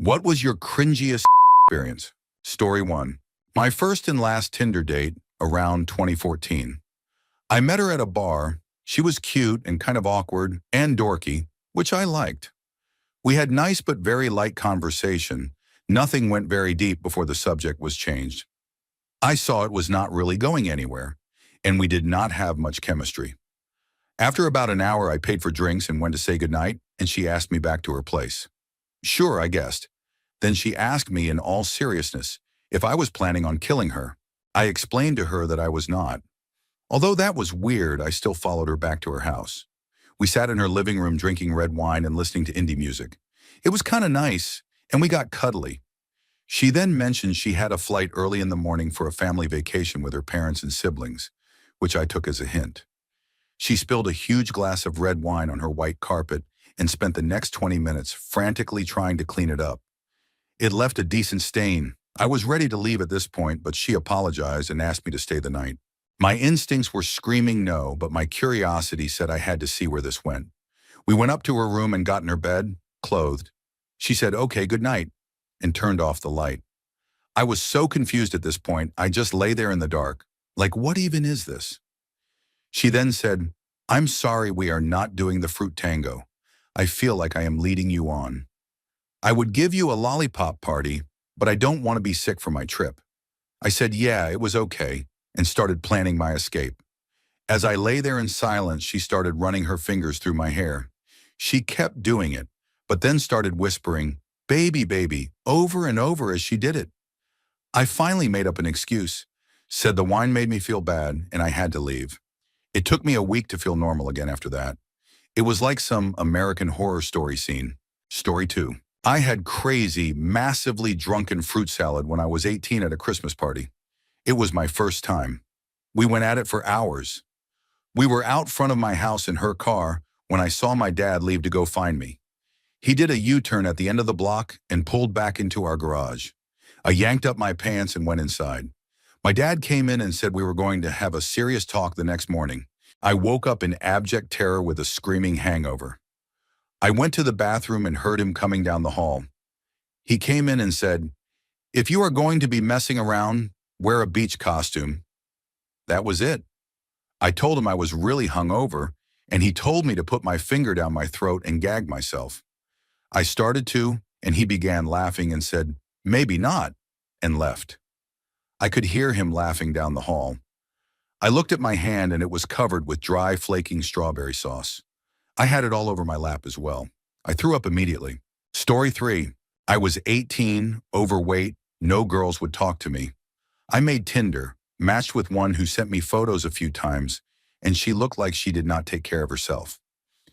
What was your cringiest experience? Story 1. My first and last Tinder date around 2014. I met her at a bar. She was cute and kind of awkward and dorky, which I liked. We had nice but very light conversation. Nothing went very deep before the subject was changed. I saw it was not really going anywhere, and we did not have much chemistry. After about an hour, I paid for drinks and went to say goodnight, and she asked me back to her place. Sure, I guessed. Then she asked me in all seriousness if I was planning on killing her. I explained to her that I was not. Although that was weird, I still followed her back to her house. We sat in her living room drinking red wine and listening to indie music. It was kind of nice, and we got cuddly. She then mentioned she had a flight early in the morning for a family vacation with her parents and siblings, which I took as a hint. She spilled a huge glass of red wine on her white carpet and spent the next 20 minutes frantically trying to clean it up. It left a decent stain. I was ready to leave at this point, but she apologized and asked me to stay the night. My instincts were screaming no, but my curiosity said I had to see where this went. We went up to her room and got in her bed, clothed. She said, "Okay, good night," and turned off the light. I was so confused at this point, I just lay there in the dark. Like, what even is this? She then said, "I'm sorry we are not doing the fruit tango. I feel like I am leading you on. I would give you a lollipop party, but I don't want to be sick for my trip." I said, "Yeah, it was okay," and started planning my escape. As I lay there in silence, she started running her fingers through my hair. She kept doing it, but then started whispering, "Baby, baby," over and over as she did it. I finally made up an excuse, said the wine made me feel bad and I had to leave. It took me a week to feel normal again after that. It was like some American horror story scene. Story 2. I had crazy, massively drunken fruit salad when I was 18 at a Christmas party. It was my first time. We went at it for hours. We were out front of my house in her car when I saw my dad leave to go find me. He did a U-turn at the end of the block and pulled back into our garage. I yanked up my pants and went inside. My dad came in and said we were going to have a serious talk the next morning. I woke up in abject terror with a screaming hangover. I went to the bathroom and heard him coming down the hall. He came in and said, "If you are going to be messing around, wear a beach costume." That was it. I told him I was really hungover, and he told me to put my finger down my throat and gag myself. I started to, and he began laughing and said, "Maybe not," and left. I could hear him laughing down the hall. I looked at my hand and it was covered with dry, flaking strawberry sauce. I had it all over my lap as well. I threw up immediately. Story 3. I was 18, overweight, no girls would talk to me. I made Tinder, matched with one who sent me photos a few times, and she looked like she did not take care of herself.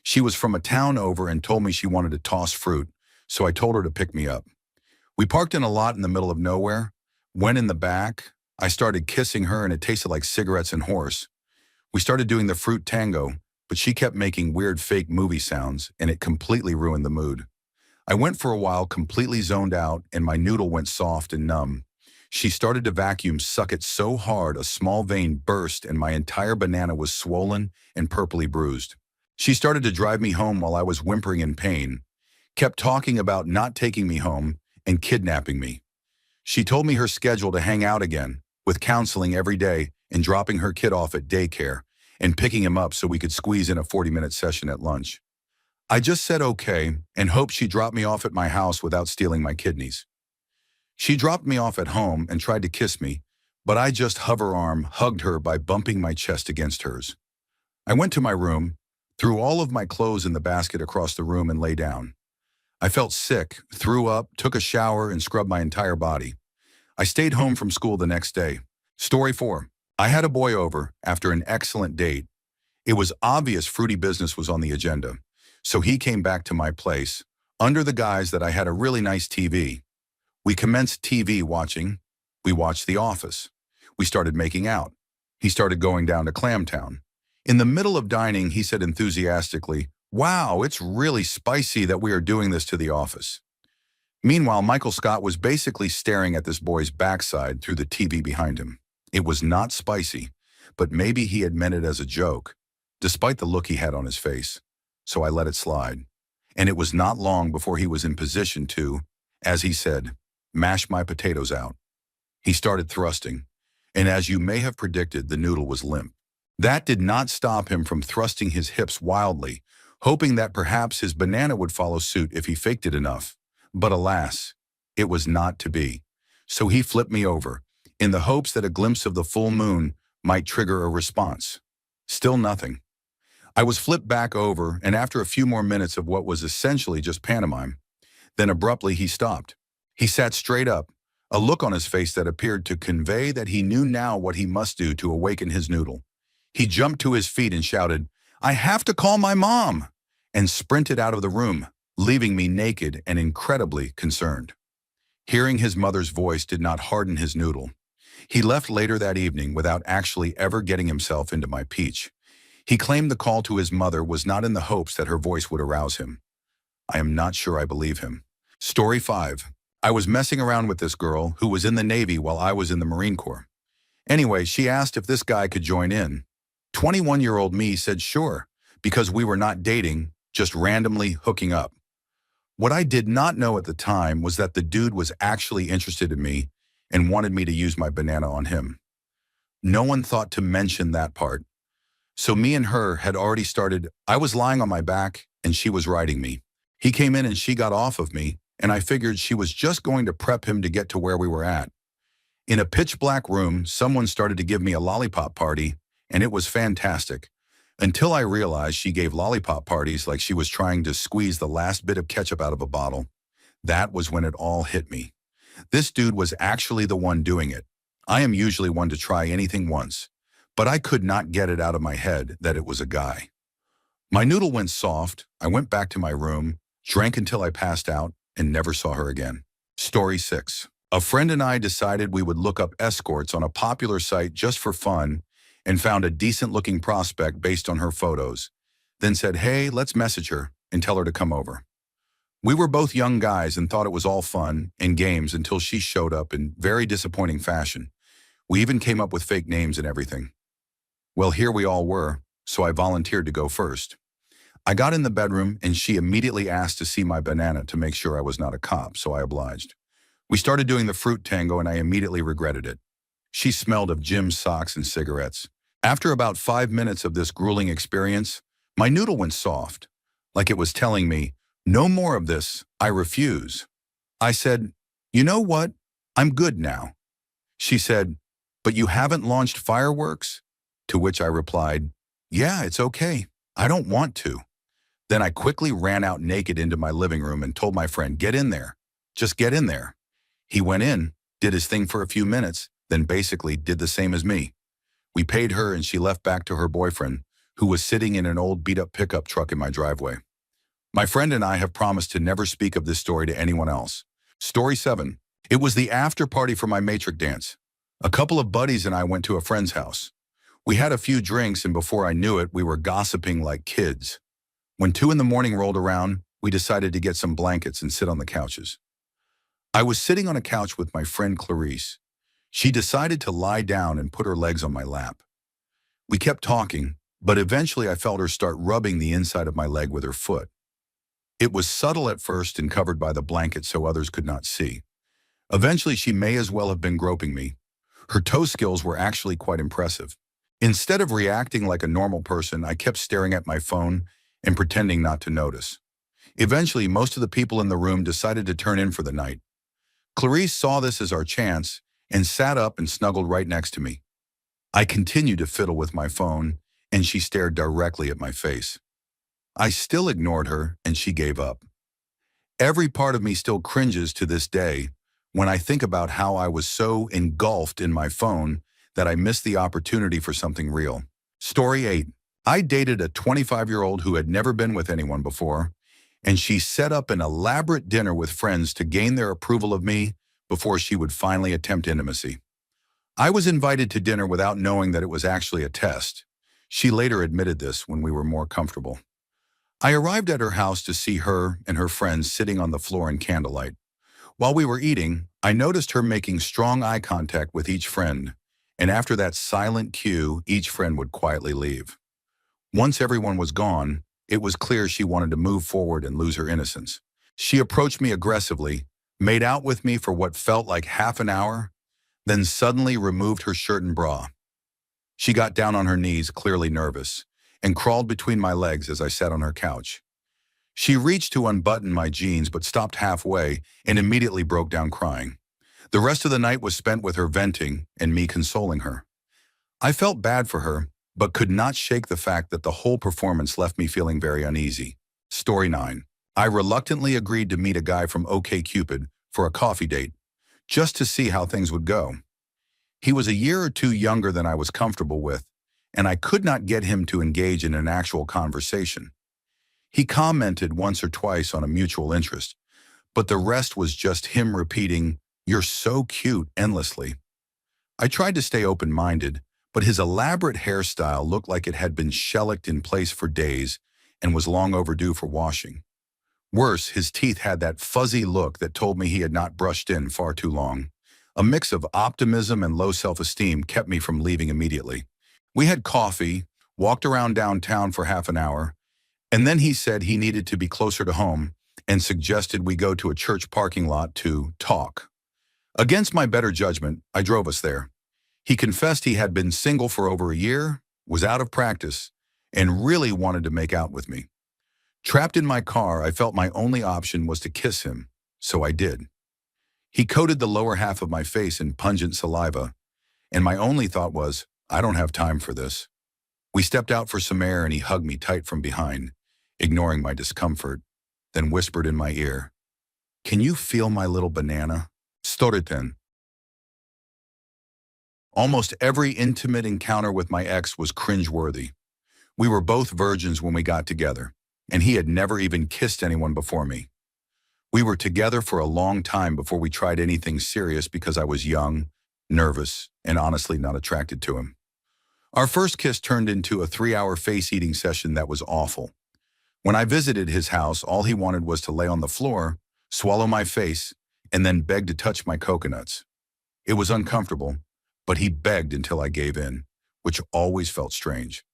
She was from a town over and told me she wanted to toss fruit, so I told her to pick me up. We parked in a lot in the middle of nowhere, went in the back. I started kissing her and it tasted like cigarettes and horse. We started doing the fruit tango, but she kept making weird fake movie sounds and it completely ruined the mood. I went for a while completely zoned out and my noodle went soft and numb. She started to vacuum suck it so hard a small vein burst and my entire banana was swollen and purplely bruised. She started to drive me home while I was whimpering in pain, kept talking about not taking me home and kidnapping me. She told me her schedule to hang out again, with counseling every day and dropping her kid off at daycare and picking him up so we could squeeze in a 40-minute session at lunch. I just said okay and hoped she dropped me off at my house without stealing my kidneys. She dropped me off at home and tried to kiss me, but I just hugged her by bumping my chest against hers. I went to my room, threw all of my clothes in the basket across the room and lay down. I felt sick, threw up, took a shower, and scrubbed my entire body. I stayed home from school the next day. Story 4. I had a boy over after an excellent date. It was obvious fruity business was on the agenda, so he came back to my place, under the guise that I had a really nice TV. We commenced TV watching. We watched The Office. We started making out. He started going down to Clamtown. In the middle of dining, he said enthusiastically, "Wow, it's really spicy that we are doing this to The Office." Meanwhile, Michael Scott was basically staring at this boy's backside through the TV behind him. It was not spicy, but maybe he had meant it as a joke, despite the look he had on his face. So I let it slide. And it was not long before he was in position to, As he said, "Mash my potatoes out." He started thrusting, and as you may have predicted, the noodle was limp. That did not stop him from thrusting his hips wildly, hoping that perhaps his banana would follow suit if he faked it enough. But alas, it was not to be. So he flipped me over, in the hopes that a glimpse of the full moon might trigger a response. Still nothing. I was flipped back over, and after a few more minutes of what was essentially just pantomime, then abruptly he stopped. He sat straight up, a look on his face that appeared to convey that he knew now what he must do to awaken his noodle. He jumped to his feet and shouted, "I have to call my mom!" and sprinted out of the room, leaving me naked and incredibly concerned. Hearing his mother's voice did not harden his noodle. He left later that evening without actually ever getting himself into my peach. He claimed the call to his mother was not in the hopes that her voice would arouse him. I am not sure I believe him. Story 5. I was messing around with this girl who was in the Navy while I was in the Marine Corps. Anyway, she asked if this guy could join in. 21-year-old me said sure, because we were not dating, just randomly hooking up. What I did not know at the time was that the dude was actually interested in me and wanted me to use my banana on him. No one thought to mention that part. So me and her had already started. I was lying on my back and she was riding me. He came in and she got off of me, and I figured she was just going to prep him to get to where we were at. In a pitch black room, someone started to give me a lollipop party, and it was fantastic. Until I realized she gave lollipop parties like she was trying to squeeze the last bit of ketchup out of a bottle. That was when it all hit me. This dude was actually the one doing it. I am usually one to try anything once, but I could not get it out of my head that it was a guy. My noodle went soft, I went back to my room, drank until I passed out, and never saw her again. Story 6. A friend and I decided we would look up escorts on a popular site just for fun and found a decent-looking prospect based on her photos, then said, "Hey, let's message her and tell her to come over." We were both young guys and thought it was all fun and games until she showed up in very disappointing fashion. We even came up with fake names and everything. Well, here we all were, so I volunteered to go first. I got in the bedroom and she immediately asked to see my banana to make sure I was not a cop, so I obliged. We started doing the fruit tango and I immediately regretted it. She smelled of gym socks and cigarettes. After about 5 minutes of this grueling experience, my noodle went soft, like it was telling me, "No more of this, I refuse." I said, "You know what? I'm good now." She said, "But you haven't launched fireworks?" To which I replied, "Yeah, it's okay. I don't want to." Then I quickly ran out naked into my living room and told my friend, "Get in there. Just get in there." He went in, did his thing for a few minutes, then basically did the same as me. We paid her and she left back to her boyfriend, who was sitting in an old beat-up pickup truck in my driveway. My friend and I have promised to never speak of this story to anyone else. Story 7. It was the after party for my matrix dance. A couple of buddies and I went to a friend's house. We had a few drinks and before I knew it, we were gossiping like kids. When 2 in the morning rolled around, we decided to get some blankets and sit on the couches. I was sitting on a couch with my friend Clarice. She decided to lie down and put her legs on my lap. We kept talking, but eventually I felt her start rubbing the inside of my leg with her foot. It was subtle at first and covered by the blanket so others could not see. Eventually she may as well have been groping me. Her toe skills were actually quite impressive. Instead of reacting like a normal person, I kept staring at my phone and pretending not to notice. Eventually, most of the people in the room decided to turn in for the night. Clarice saw this as our chance and sat up and snuggled right next to me. I continued to fiddle with my phone, and she stared directly at my face. I still ignored her, and she gave up. Every part of me still cringes to this day when I think about how I was so engulfed in my phone that I missed the opportunity for something real. Story 8. I dated a 25-year-old who had never been with anyone before, and she set up an elaborate dinner with friends to gain their approval of me before she would finally attempt intimacy. I was invited to dinner without knowing that it was actually a test. She later admitted this when we were more comfortable. I arrived at her house to see her and her friends sitting on the floor in candlelight. While we were eating, I noticed her making strong eye contact with each friend, and after that silent cue, each friend would quietly leave. Once everyone was gone, it was clear she wanted to move forward and lose her innocence. She approached me aggressively, made out with me for what felt like half an hour, then suddenly removed her shirt and bra. She got down on her knees, clearly nervous, and crawled between my legs as I sat on her couch. She reached to unbutton my jeans but stopped halfway and immediately broke down crying. The rest of the night was spent with her venting and me consoling her. I felt bad for her, but could not shake the fact that the whole performance left me feeling very uneasy. Story 9. I reluctantly agreed to meet a guy from OkCupid for a coffee date, just to see how things would go. He was a year or two younger than I was comfortable with, and I could not get him to engage in an actual conversation. He commented once or twice on a mutual interest, but the rest was just him repeating, "You're so cute," endlessly. I tried to stay open-minded, but his elaborate hairstyle looked like it had been shellacked in place for days and was long overdue for washing. Worse, his teeth had that fuzzy look that told me he had not brushed in far too long. A mix of optimism and low self-esteem kept me from leaving immediately. We had coffee, walked around downtown for half an hour, and then he said he needed to be closer to home and suggested we go to a church parking lot to talk. Against my better judgment, I drove us there. He confessed he had been single for over a year, was out of practice, and really wanted to make out with me. Trapped in my car, I felt my only option was to kiss him, so I did. He coated the lower half of my face in pungent saliva, and my only thought was, I don't have time for this. We stepped out for some air and he hugged me tight from behind, ignoring my discomfort, then whispered in my ear, "Can you feel my little banana?" Storytime. Almost every intimate encounter with my ex was cringeworthy. We were both virgins when we got together, and he had never even kissed anyone before me. We were together for a long time before we tried anything serious because I was young, nervous, and honestly not attracted to him. Our first kiss turned into a 3-hour face-eating session that was awful. When I visited his house, all he wanted was to lay on the floor, swallow my face, and then beg to touch my coconuts. It was uncomfortable, but he begged until I gave in, which always felt strange.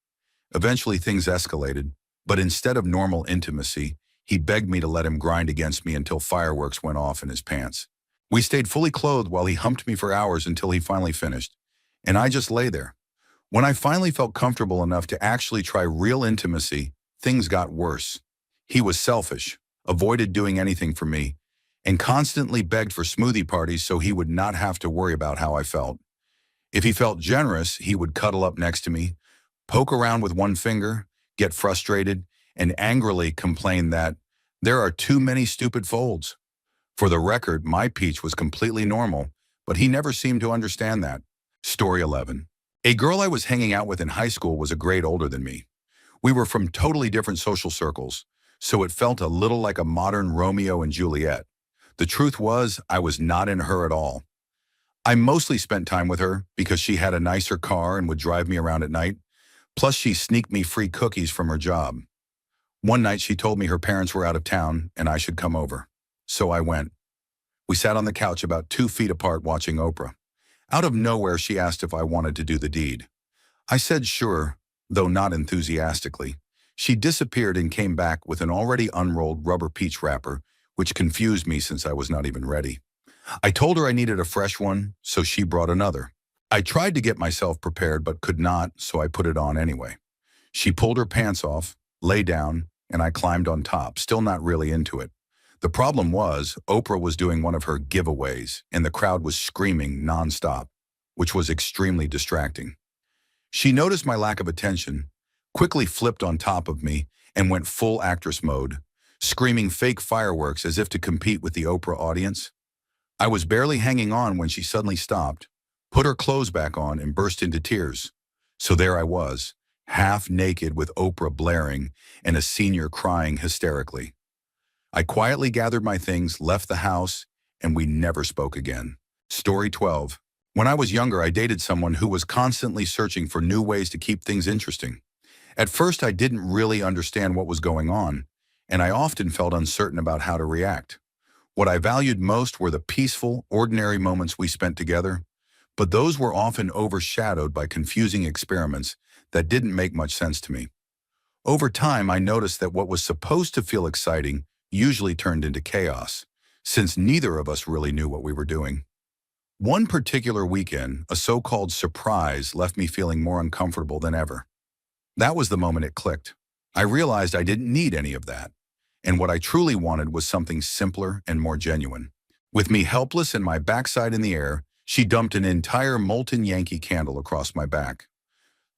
Eventually things escalated, but instead of normal intimacy, he begged me to let him grind against me until fireworks went off in his pants. We stayed fully clothed while he humped me for hours until he finally finished, and I just lay there. When I finally felt comfortable enough to actually try real intimacy, things got worse. He was selfish, avoided doing anything for me, and constantly begged for smoothie parties so he would not have to worry about how I felt. If he felt generous, he would cuddle up next to me, poke around with one finger, get frustrated, and angrily complain that there are too many stupid folds. For the record, my peach was completely normal, but he never seemed to understand that. Story 11. A girl I was hanging out with in high school was a grade older than me. We were from totally different social circles, so it felt a little like a modern Romeo and Juliet. The truth was, I was not in her at all. I mostly spent time with her because she had a nicer car and would drive me around at night, plus she sneaked me free cookies from her job. One night she told me her parents were out of town and I should come over. So I went. We sat on the couch about 2 feet apart watching Oprah. Out of nowhere she asked if I wanted to do the deed. I said sure, though not enthusiastically. She disappeared and came back with an already unrolled rubber peach wrapper, which confused me since I was not even ready. I told her I needed a fresh one, so she brought another. I tried to get myself prepared but could not, so I put it on anyway. She pulled her pants off, lay down, and I climbed on top, still not really into it. The problem was, Oprah was doing one of her giveaways, and the crowd was screaming nonstop, which was extremely distracting. She noticed my lack of attention, quickly flipped on top of me, and went full actress mode, screaming fake fireworks as if to compete with the Oprah audience. I was barely hanging on when she suddenly stopped, put her clothes back on, and burst into tears. So there I was, half naked with Oprah blaring and a senior crying hysterically. I quietly gathered my things, left the house, and we never spoke again. Story 12. When I was younger, I dated someone who was constantly searching for new ways to keep things interesting. At first, I didn't really understand what was going on, and I often felt uncertain about how to react. What I valued most were the peaceful, ordinary moments we spent together, but those were often overshadowed by confusing experiments that didn't make much sense to me. Over time, I noticed that what was supposed to feel exciting usually turned into chaos. since neither of us really knew what we were doing. One particular weekend, a so-called surprise left me feeling more uncomfortable than ever. That was the moment it clicked. I realized I didn't need any of that, and what I truly wanted was something simpler and more genuine. With me helpless and my backside in the air, she dumped an entire molten Yankee candle across my back.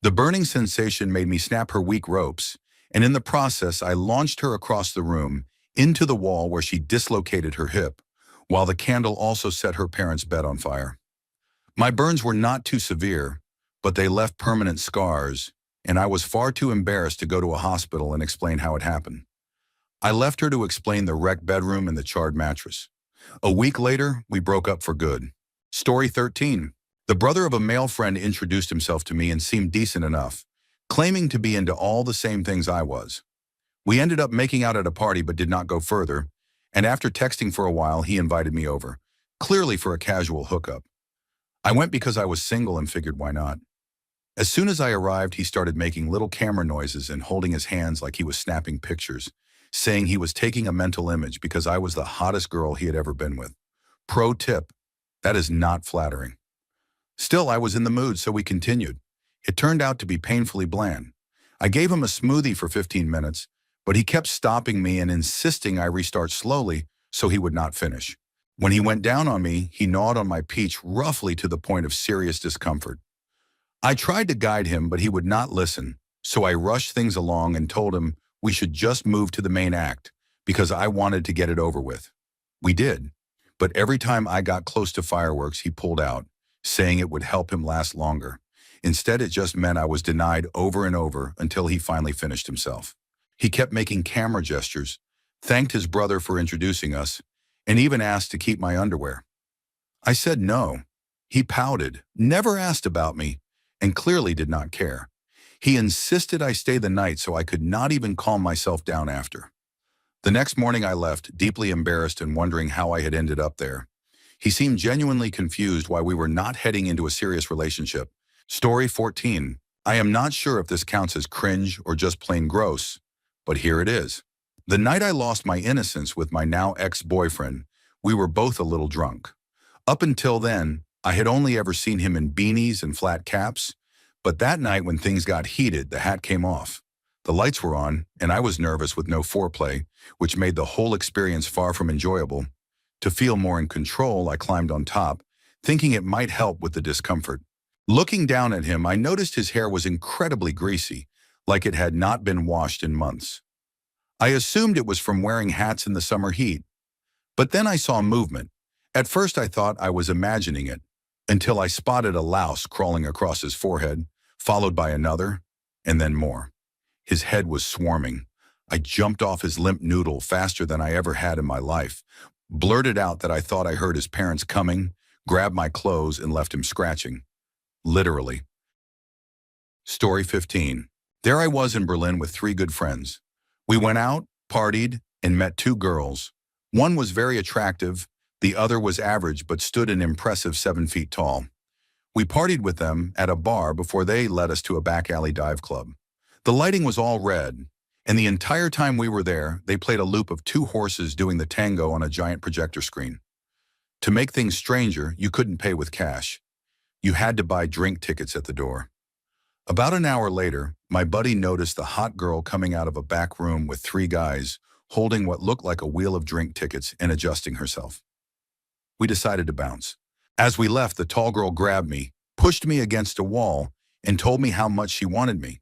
The burning sensation made me snap her weak ropes, and in the process I launched her across the room, into the wall where she dislocated her hip, while the candle also set her parents' bed on fire. My burns were not too severe, but they left permanent scars, and I was far too embarrassed to go to a hospital and explain how it happened. I left her to explain the wrecked bedroom and the charred mattress. A week later, we broke up for good. Story 13. The brother of a male friend introduced himself to me and seemed decent enough, claiming to be into all the same things I was. We ended up making out at a party but did not go further, and after texting for a while, he invited me over, clearly for a casual hookup. I went because I was single and figured why not. As soon as I arrived, he started making little camera noises and holding his hands like he was snapping pictures, saying he was taking a mental image because I was the hottest girl he had ever been with. Pro tip, that is not flattering. Still, I was in the mood, so we continued. It turned out to be painfully bland. I gave him a smoothie for 15 minutes, but he kept stopping me and insisting I restart slowly so he would not finish. When he went down on me, he gnawed on my peach roughly to the point of serious discomfort. I tried to guide him, but he would not listen, so I rushed things along and told him we should just move to the main act because I wanted to get it over with. We did, but every time I got close to fireworks, he pulled out, saying it would help him last longer. Instead, it just meant I was denied over and over until he finally finished himself. He kept making camera gestures, thanked his brother for introducing us, and even asked to keep my underwear. I said no. He pouted, never asked about me, and clearly did not care. He insisted I stay the night so I could not even calm myself down after. The next morning I left, deeply embarrassed and wondering how I had ended up there. He seemed genuinely confused why we were not heading into a serious relationship. Story 14. I am not sure if this counts as cringe or just plain gross, but here it is. The night I lost my innocence with my now ex-boyfriend, we were both a little drunk. Up until then, I had only ever seen him in beanies and flat caps, but that night when things got heated, the hat came off. The lights were on, and I was nervous with no foreplay, which made the whole experience far from enjoyable. To feel more in control, I climbed on top, thinking it might help with the discomfort. Looking down at him, I noticed his hair was incredibly greasy, like it had not been washed in months. I assumed it was from wearing hats in the summer heat, but then I saw movement. At first I thought I was imagining it, until I spotted a louse crawling across his forehead, followed by another, and then more. His head was swarming. I jumped off his limp noodle faster than I ever had in my life, blurted out that I thought I heard his parents coming, grabbed my clothes, and left him scratching. Literally. Story 15. There I was in Berlin with 3 good friends. We went out, partied, and met 2 girls. One was very attractive, the other was average but stood an impressive 7 feet tall. We partied with them at a bar before they led us to a back alley dive club. The lighting was all red, and the entire time we were there, they played a loop of 2 horses doing the tango on a giant projector screen. To make things stranger, you couldn't pay with cash. You had to buy drink tickets at the door. About an hour later, my buddy noticed the hot girl coming out of a back room with 3 guys, holding what looked like a wheel of drink tickets and adjusting herself. We decided to bounce. As we left, the tall girl grabbed me, pushed me against a wall, and told me how much she wanted me.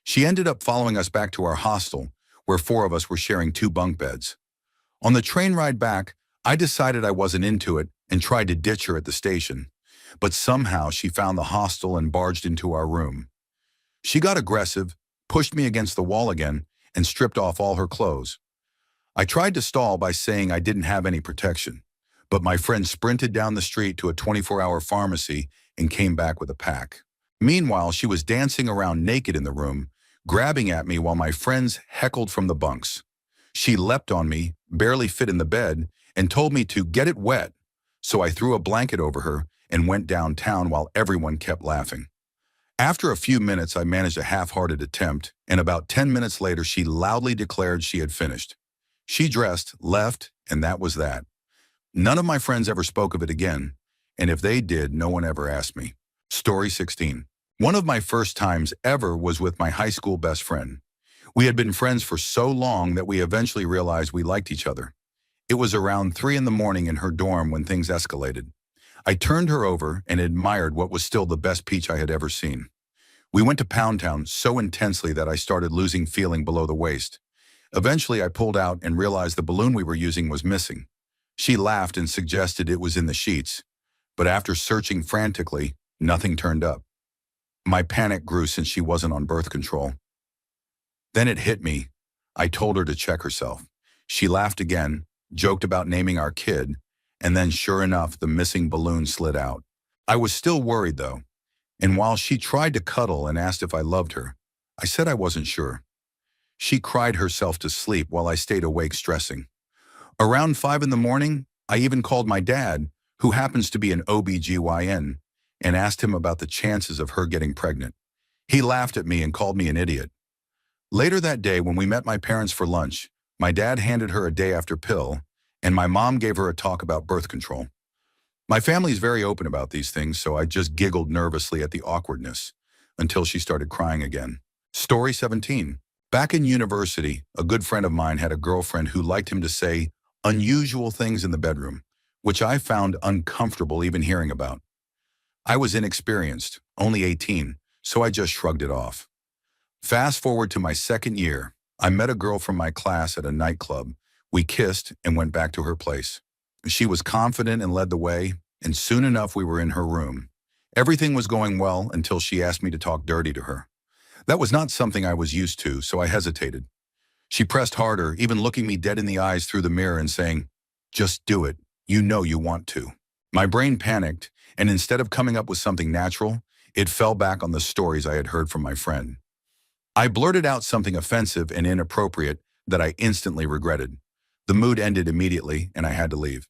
She ended up following us back to our hostel, where 4 of us were sharing 2 bunk beds. On the train ride back, I decided I wasn't into it and tried to ditch her at the station, but somehow she found the hostel and barged into our room. She got aggressive, pushed me against the wall again, and stripped off all her clothes. I tried to stall by saying I didn't have any protection, but my friend sprinted down the street to a 24-hour pharmacy and came back with a pack. Meanwhile, she was dancing around naked in the room, grabbing at me while my friends heckled from the bunks. She leapt on me, barely fit in the bed, and told me to get it wet, so I threw a blanket over her and went downtown while everyone kept laughing. After a few minutes, I managed a half-hearted attempt, and about 10 minutes later, she loudly declared she had finished. She dressed, left, and that was that. None of my friends ever spoke of it again, and if they did, no one ever asked me. Story 16. One of my first times ever was with my high school best friend. We had been friends for so long that we eventually realized we liked each other. It was around 3 in the morning in her dorm when things escalated. I turned her over and admired what was still the best peach I had ever seen. We went to Pound Town so intensely that I started losing feeling below the waist. Eventually, I pulled out and realized the balloon we were using was missing. She laughed and suggested it was in the sheets, but after searching frantically, nothing turned up. My panic grew since she wasn't on birth control. Then it hit me. I told her to check herself. She laughed again, joked about naming our kid, and then sure enough, the missing balloon slid out. I was still worried though, and while she tried to cuddle and asked if I loved her, I said I wasn't sure. She cried herself to sleep while I stayed awake stressing. Around 5 in the morning, I even called my dad, who happens to be an OBGYN, and asked him about the chances of her getting pregnant. He laughed at me and called me an idiot. Later that day, when we met my parents for lunch, my dad handed her a day after pill, and my mom gave her a talk about birth control. My family's very open about these things, so I just giggled nervously at the awkwardness until she started crying again. Story 17. Back in university, a good friend of mine had a girlfriend who liked him to say unusual things in the bedroom, which I found uncomfortable even hearing about. I was inexperienced, only 18, so I just shrugged it off. Fast forward to my second year, I met a girl from my class at a nightclub. We kissed and went back to her place. She was confident and led the way, and soon enough we were in her room. Everything was going well until she asked me to talk dirty to her. That was not something I was used to, so I hesitated. She pressed harder, even looking me dead in the eyes through the mirror and saying, "Just do it. You know you want to." My brain panicked, and instead of coming up with something natural, it fell back on the stories I had heard from my friend. I blurted out something offensive and inappropriate that I instantly regretted. The mood ended immediately, and I had to leave.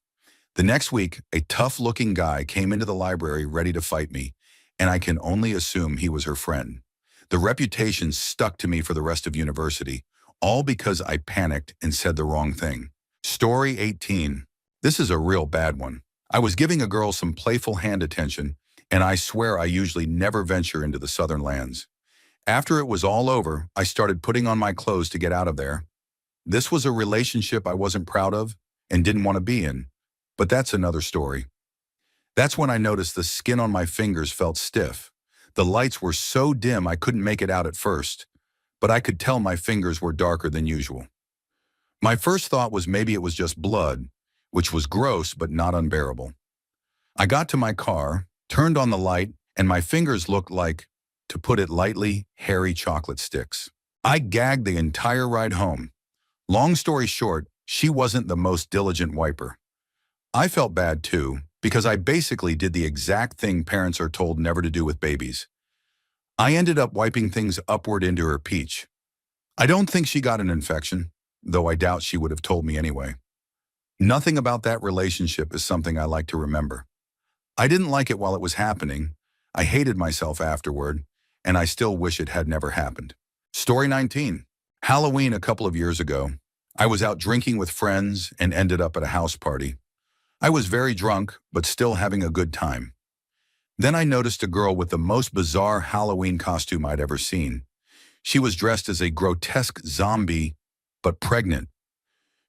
The next week, a tough-looking guy came into the library ready to fight me, and I can only assume he was her friend. The reputation stuck to me for the rest of university, all because I panicked and said the wrong thing. Story 18. This is a real bad one. I was giving a girl some playful hand attention, and I swear I usually never venture into the southern lands. After it was all over, I started putting on my clothes to get out of there. This was a relationship I wasn't proud of and didn't want to be in, but that's another story. That's when I noticed the skin on my fingers felt stiff. The lights were so dim I couldn't make it out at first, but I could tell my fingers were darker than usual. My first thought was maybe it was just blood, which was gross but not unbearable. I got to my car, turned on the light, and my fingers looked like, to put it lightly, hairy chocolate sticks. I gagged the entire ride home. Long story short, she wasn't the most diligent wiper. I felt bad too, because I basically did the exact thing parents are told never to do with babies. I ended up wiping things upward into her peach. I don't think she got an infection, though I doubt she would have told me anyway. Nothing about that relationship is something I like to remember. I didn't like it while it was happening. I hated myself afterward, and I still wish it had never happened. Story 19. Halloween a couple of years ago, I was out drinking with friends and ended up at a house party. I was very drunk, but still having a good time. Then I noticed a girl with the most bizarre Halloween costume I'd ever seen. She was dressed as a grotesque zombie, but pregnant.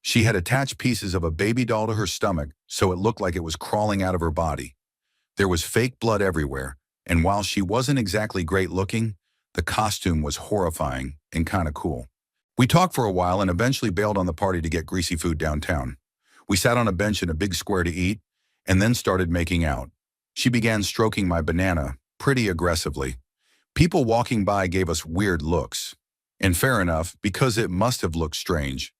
She had attached pieces of a baby doll to her stomach, so it looked like it was crawling out of her body. There was fake blood everywhere, and while she wasn't exactly great looking, the costume was horrifying and kind of cool. We talked for a while and eventually bailed on the party to get greasy food downtown. We sat on a bench in a big square to eat, and then started making out. She began stroking my banana, pretty aggressively. People walking by gave us weird looks. And fair enough, because it must have looked strange.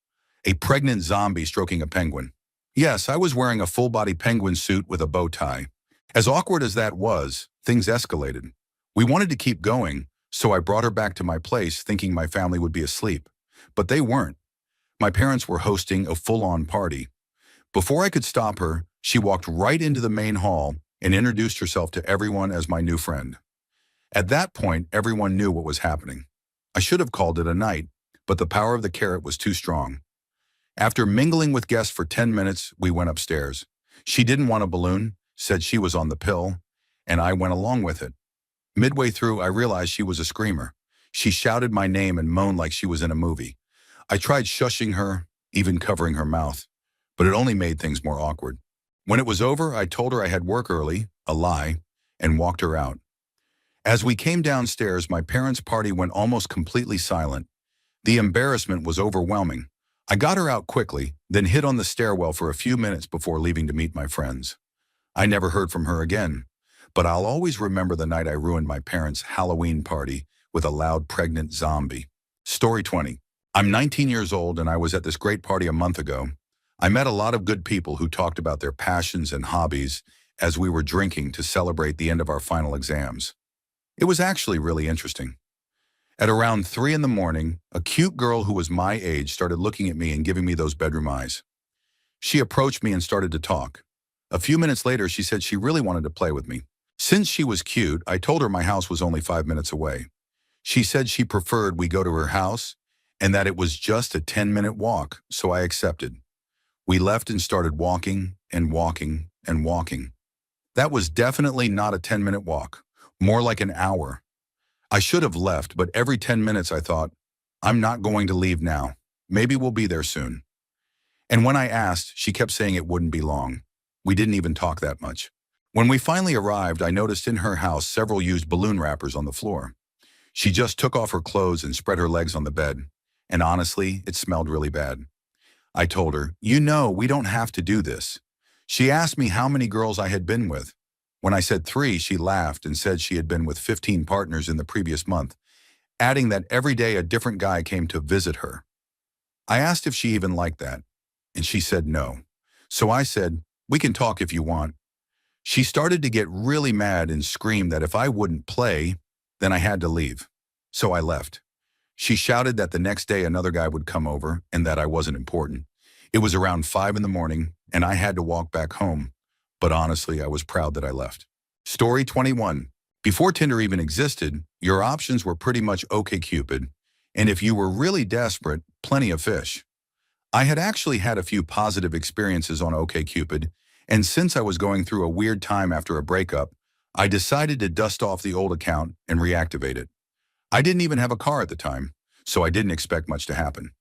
A pregnant zombie stroking a penguin. Yes, I was wearing a full-body penguin suit with a bow tie. As awkward as that was, things escalated. We wanted to keep going, so I brought her back to my place thinking my family would be asleep. But they weren't. My parents were hosting a full-on party. Before I could stop her, she walked right into the main hall and introduced herself to everyone as my new friend. At that point, everyone knew what was happening. I should have called it a night, but the power of the carrot was too strong. After mingling with guests for 10 minutes, we went upstairs. She didn't want a balloon, said she was on the pill, and I went along with it. Midway through, I realized she was a screamer. She shouted my name and moaned like she was in a movie. I tried shushing her, even covering her mouth, but it only made things more awkward. When it was over, I told her I had work early, a lie, and walked her out. As we came downstairs, my parents' party went almost completely silent. The embarrassment was overwhelming. I got her out quickly, then hid on the stairwell for a few minutes before leaving to meet my friends. I never heard from her again, but I'll always remember the night I ruined my parents' Halloween party with a loud pregnant zombie. Story 20. I'm 19 years old and I was at this great party a month ago. I met a lot of good people who talked about their passions and hobbies as we were drinking to celebrate the end of our final exams. It was actually really interesting. At around 3 in the morning, a cute girl who was my age started looking at me and giving me those bedroom eyes. She approached me and started to talk. A few minutes later, she said she really wanted to play with me. Since she was cute, I told her my house was only 5 minutes away. She said she preferred we go to her house and that it was just a 10-minute walk, so I accepted. We left and started walking and walking and walking. That was definitely not a 10-minute walk, more like an hour. I should have left, but every 10 minutes I thought, I'm not going to leave now. Maybe we'll be there soon. And when I asked, she kept saying it wouldn't be long. We didn't even talk that much. When we finally arrived, I noticed in her house several used balloon wrappers on the floor. She just took off her clothes and spread her legs on the bed. And honestly, it smelled really bad. I told her, we don't have to do this. She asked me how many girls I had been with. When I said 3, she laughed and said she had been with 15 partners in the previous month, adding that every day a different guy came to visit her. I asked if she even liked that, and she said no. So I said, we can talk if you want. She started to get really mad and screamed that if I wouldn't play, then I had to leave. So I left. She shouted that the next day another guy would come over and that I wasn't important. It was around 5 in the morning, and I had to walk back home. But honestly, I was proud that I left. Story 21. Before Tinder even existed, your options were pretty much OkCupid, and if you were really desperate, plenty of fish. I had actually had a few positive experiences on OkCupid, and since I was going through a weird time after a breakup, I decided to dust off the old account and reactivate it. I didn't even have a car at the time, so I didn't expect much to happen.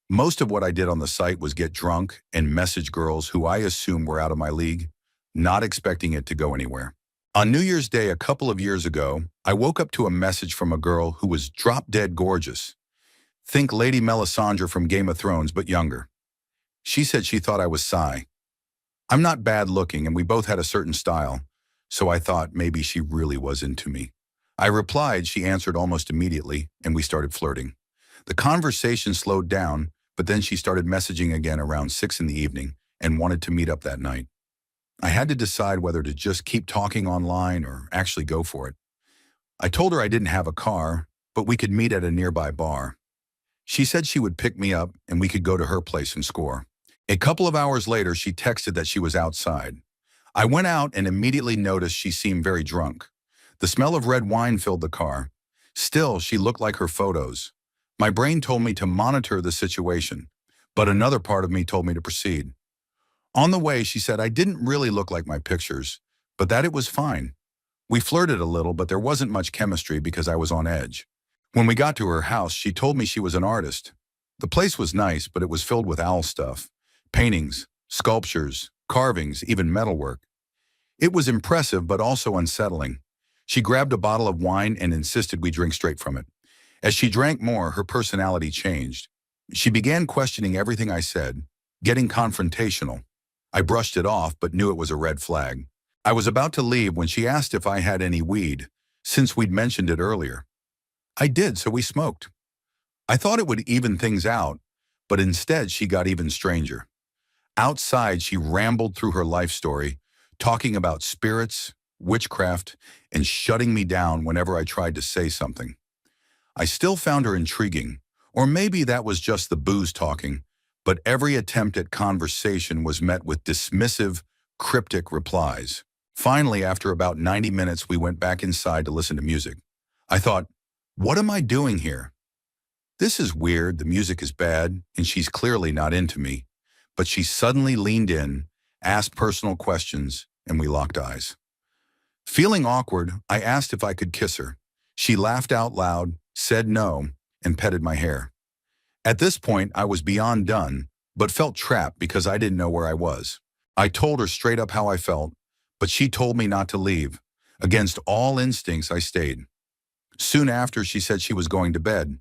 Most of what I did on the site was get drunk and message girls who I assumed were out of my league, not expecting it to go anywhere. On New Year's Day a couple of years ago, I woke up to a message from a girl who was drop-dead gorgeous. Think Lady Melisandre from Game of Thrones, but younger. She said she thought I was Psy. I'm not bad looking and we both had a certain style, so I thought maybe she really was into me. I replied, she answered almost immediately, and we started flirting. The conversation slowed down, but then she started messaging again around 6 in the evening and wanted to meet up that night. I had to decide whether to just keep talking online or actually go for it. I told her I didn't have a car, but we could meet at a nearby bar. She said she would pick me up and we could go to her place and score. A couple of hours later, she texted that she was outside. I went out and immediately noticed she seemed very drunk. The smell of red wine filled the car. Still, she looked like her photos. My brain told me to monitor the situation, but another part of me told me to proceed. On the way, she said I didn't really look like my pictures, but that it was fine. We flirted a little, but there wasn't much chemistry because I was on edge. When we got to her house, she told me she was an artist. The place was nice, but it was filled with owl stuff. Paintings, sculptures, carvings, even metalwork. It was impressive, but also unsettling. She grabbed a bottle of wine and insisted we drink straight from it. As she drank more, her personality changed. She began questioning everything I said, getting confrontational. I brushed it off, but knew it was a red flag. I was about to leave when she asked if I had any weed, since we'd mentioned it earlier. I did, so we smoked. I thought it would even things out, but instead she got even stranger. Outside, she rambled through her life story, talking about spirits, witchcraft, and shutting me down whenever I tried to say something. I still found her intriguing, or maybe that was just the booze talking, but every attempt at conversation was met with dismissive, cryptic replies. Finally, after about 90 minutes, we went back inside to listen to music. I thought, what am I doing here? This is weird, the music is bad, and she's clearly not into me. But she suddenly leaned in, asked personal questions, and we locked eyes. Feeling awkward, I asked if I could kiss her. She laughed out loud, said no, and petted my hair. At this point, I was beyond done, but felt trapped because I didn't know where I was. I told her straight up how I felt, but she told me not to leave. Against all instincts, I stayed. Soon after, she said she was going to bed.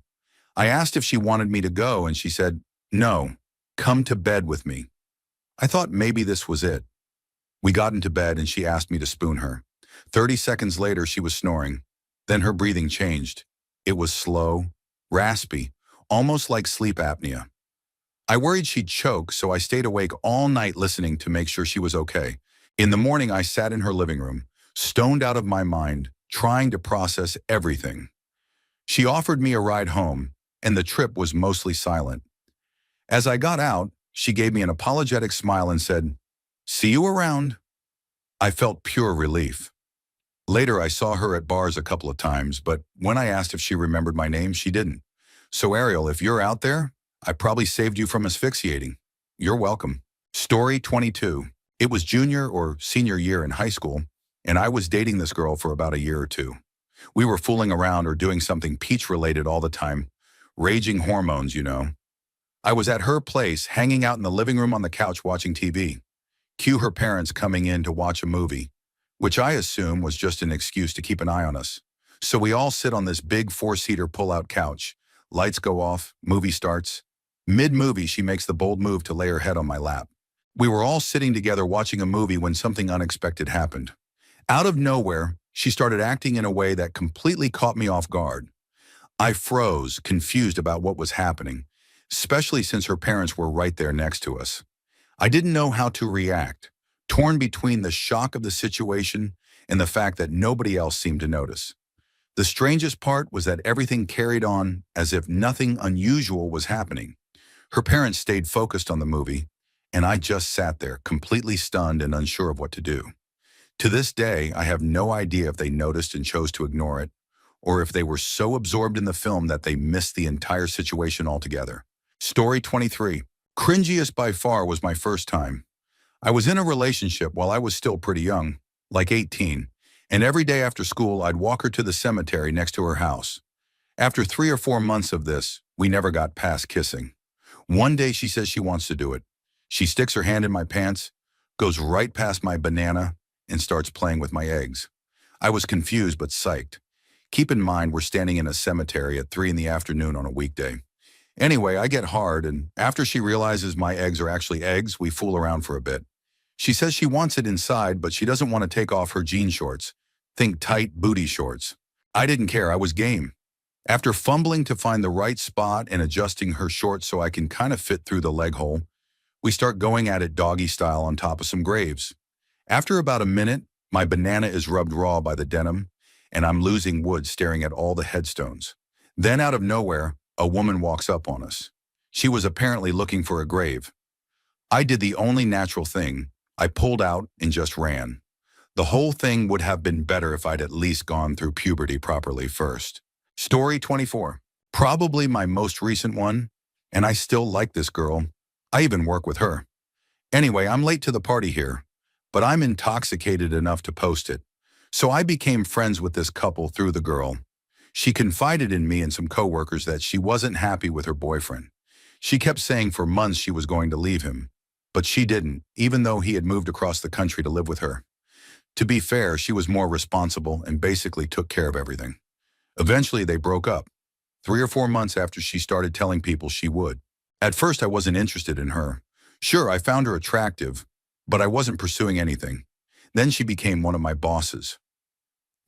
I asked if she wanted me to go, and she said, "No, come to bed with me." I thought maybe this was it. We got into bed and she asked me to spoon her. 30 seconds later, she was snoring. Then her breathing changed. It was slow, raspy, almost like sleep apnea. I worried she'd choke, so I stayed awake all night listening to make sure she was okay. In the morning, I sat in her living room, stoned out of my mind, trying to process everything. She offered me a ride home, and the trip was mostly silent. As I got out, she gave me an apologetic smile and said, "See you around." I felt pure relief. Later, I saw her at bars a couple of times, but when I asked if she remembered my name, she didn't. So Ariel, if you're out there, I probably saved you from asphyxiating. You're welcome. Story 22. It was junior or senior year in high school, and I was dating this girl for about a year or two. We were fooling around or doing something peach-related all the time. Raging hormones, you know. I was at her place, hanging out in the living room on the couch watching TV. Cue her parents coming in to watch a movie, which I assume was just an excuse to keep an eye on us. So we all sit on this big four-seater pull-out couch. Lights go off, movie starts. Mid-movie, she makes the bold move to lay her head on my lap. We were all sitting together watching a movie when something unexpected happened. Out of nowhere, she started acting in a way that completely caught me off guard. I froze, confused about what was happening, especially since her parents were right there next to us. I didn't know how to react, torn between the shock of the situation and the fact that nobody else seemed to notice. The strangest part was that everything carried on as if nothing unusual was happening. Her parents stayed focused on the movie, and I just sat there, completely stunned and unsure of what to do. To this day, I have no idea if they noticed and chose to ignore it, or if they were so absorbed in the film that they missed the entire situation altogether. Story 23. Cringiest by far was my first time. I was in a relationship while I was still pretty young, like 18, and every day after school I'd walk her to the cemetery next to her house. After 3 or 4 months of this, we never got past kissing. One day she says she wants to do it. She sticks her hand in my pants, goes right past my banana, and starts playing with my eggs. I was confused but psyched. Keep in mind we're standing in a cemetery at 3 in the afternoon on a weekday. Anyway, I get hard, and after she realizes my eggs are actually eggs, we fool around for a bit. She says she wants it inside, but she doesn't want to take off her jean shorts. Think tight booty shorts. I didn't care, I was game. After fumbling to find the right spot and adjusting her shorts so I can kind of fit through the leg hole, we start going at it doggy style on top of some graves. After about a minute, my banana is rubbed raw by the denim, and I'm losing wood staring at all the headstones. Then out of nowhere, a woman walks up on us. She was apparently looking for a grave. I did the only natural thing. I pulled out and just ran. The whole thing would have been better if I'd at least gone through puberty properly first. Story 24. Probably my most recent one, and I still like this girl. I even work with her. Anyway, I'm late to the party here, but I'm intoxicated enough to post it. So I became friends with this couple through the girl. She confided in me and some coworkers that she wasn't happy with her boyfriend. She kept saying for months she was going to leave him, but she didn't, even though he had moved across the country to live with her. To be fair, she was more responsible and basically took care of everything. Eventually, they broke up, 3 or 4 months after she started telling people she would. At first, I wasn't interested in her. Sure, I found her attractive, but I wasn't pursuing anything. Then she became one of my bosses.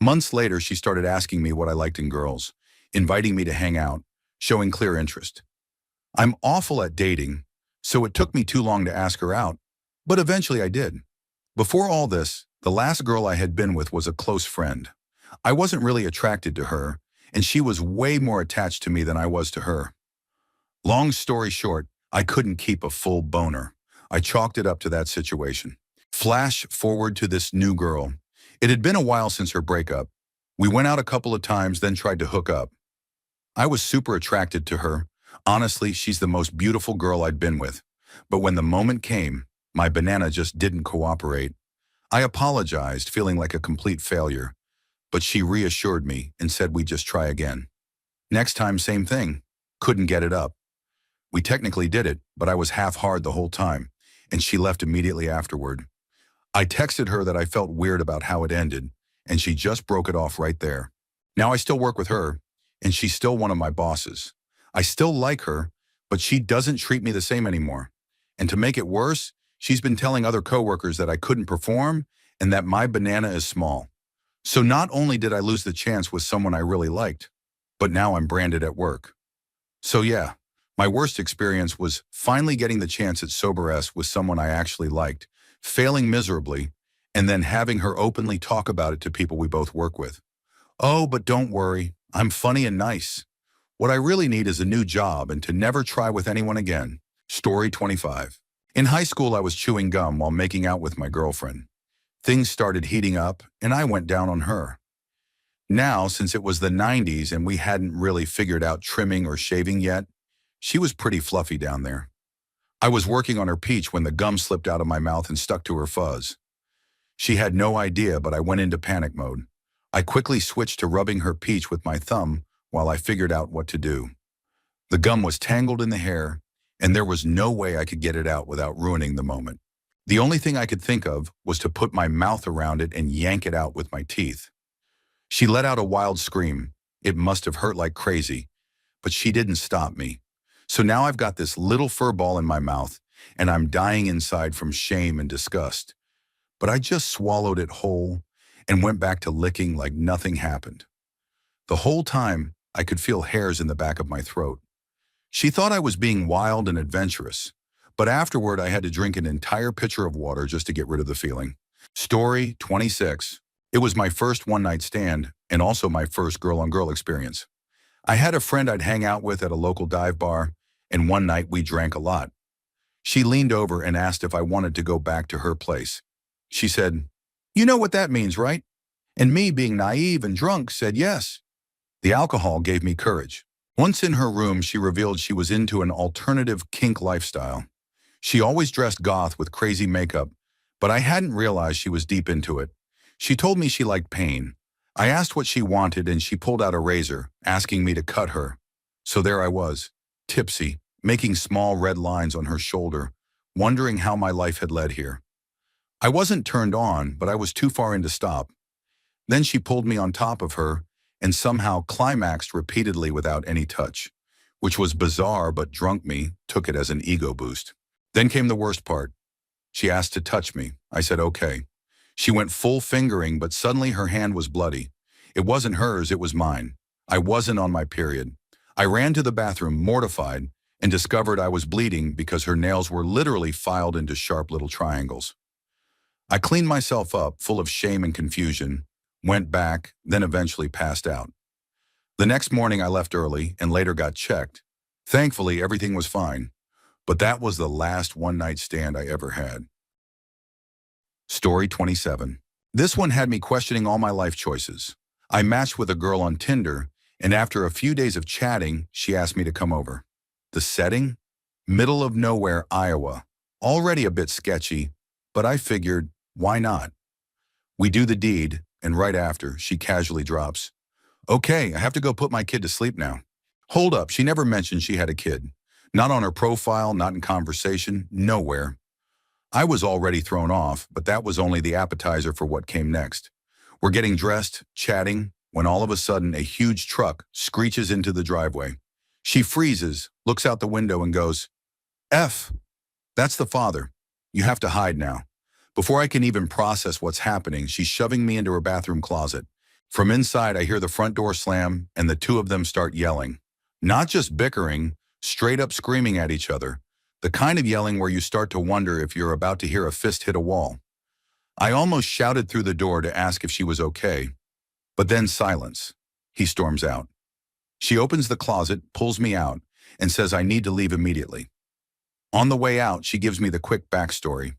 Months later, she started asking me what I liked in girls, inviting me to hang out, showing clear interest. I'm awful at dating, so it took me too long to ask her out, but eventually I did. Before all this, the last girl I had been with was a close friend. I wasn't really attracted to her, and she was way more attached to me than I was to her. Long story short, I couldn't keep a full boner. I chalked it up to that situation. Flash forward to this new girl. It had been a while since her breakup. We went out a couple of times, then tried to hook up. I was super attracted to her. Honestly, she's the most beautiful girl I'd been with. But when the moment came, My banana just didn't cooperate. I apologized, feeling like a complete failure, but she reassured me and said we'd just try again. Next time, same thing. Couldn't get it up. We technically did it, but I was half hard the whole time, and she left immediately afterward. I texted her that I felt weird about how it ended, and she just broke it off right there. Now I still work with her, and she's still one of my bosses. I still like her, but she doesn't treat me the same anymore. And to make it worse, she's been telling other coworkers that I couldn't perform and that my banana is small. So not only did I lose the chance with someone I really liked, but now I'm branded at work. So yeah, my worst experience was finally getting the chance at Sober S with someone I actually liked, failing miserably, and then having her openly talk about it to people we both work with. Oh, but don't worry, I'm funny and nice. What I really need is a new job and to never try with anyone again. Story 25. In high school, I was chewing gum while making out with my girlfriend. Things started heating up, and I went down on her. Now, since it was the 90s and we hadn't really figured out trimming or shaving yet, she was pretty fluffy down there. I was working on her peach when the gum slipped out of my mouth and stuck to her fuzz. She had no idea, but I went into panic mode. I quickly switched to rubbing her peach with my thumb while I figured out what to do. The gum was tangled in the hair, and there was no way I could get it out without ruining the moment. The only thing I could think of was to put my mouth around it and yank it out with my teeth. She let out a wild scream. It must have hurt like crazy, but she didn't stop me. So now I've got this little fur ball in my mouth, and I'm dying inside from shame and disgust. But I just swallowed it whole and went back to licking like nothing happened. The whole time, I could feel hairs in the back of my throat. She thought I was being wild and adventurous, but afterward I had to drink an entire pitcher of water just to get rid of the feeling. Story 26. It was my first one-night stand and also my first girl-on-girl experience. I had a friend I'd hang out with at a local dive bar, and one night we drank a lot. She leaned over and asked if I wanted to go back to her place. She said, "You know what that means, right?" And me, being naive and drunk, said yes. The alcohol gave me courage. Once in her room, she revealed she was into an alternative kink lifestyle. She always dressed goth with crazy makeup, but I hadn't realized she was deep into it. She told me she liked pain. I asked what she wanted, and she pulled out a razor, asking me to cut her. So there I was, tipsy, making small red lines on her shoulder, wondering how my life had led here. I wasn't turned on, but I was too far in to stop. Then she pulled me on top of her and somehow climaxed repeatedly without any touch, which was bizarre, but drunk me took it as an ego boost. Then came the worst part. She asked to touch me. I said okay. She went full fingering, but suddenly her hand was bloody. It wasn't hers, it was mine. I wasn't on my period. I ran to the bathroom, mortified, and discovered I was bleeding because her nails were literally filed into sharp little triangles. I cleaned myself up, full of shame and confusion, went back, then eventually passed out. The next morning I left early and later got checked. Thankfully, everything was fine, but that was the last one-night stand I ever had. Story 27. This one had me questioning all my life choices. I matched with a girl on Tinder, and after a few days of chatting, she asked me to come over. The setting? Middle of nowhere, Iowa. Already a bit sketchy, but I figured, why not? We do the deed, and right after, she casually drops, "Okay, I have to go put my kid to sleep now." Hold up, she never mentioned she had a kid. Not on her profile, not in conversation, nowhere. I was already thrown off, but that was only the appetizer for what came next. We're getting dressed, chatting, when all of a sudden a huge truck screeches into the driveway. She freezes, looks out the window and goes, "F, that's the father. You have to hide now." Before I can even process what's happening, she's shoving me into her bathroom closet. From inside, I hear the front door slam and the two of them start yelling. Not just bickering, straight up screaming at each other. The kind of yelling where you start to wonder if you're about to hear a fist hit a wall. I almost shouted through the door to ask if she was okay, but then silence. He storms out. She opens the closet, pulls me out, and says I need to leave immediately. On the way out, she gives me the quick backstory.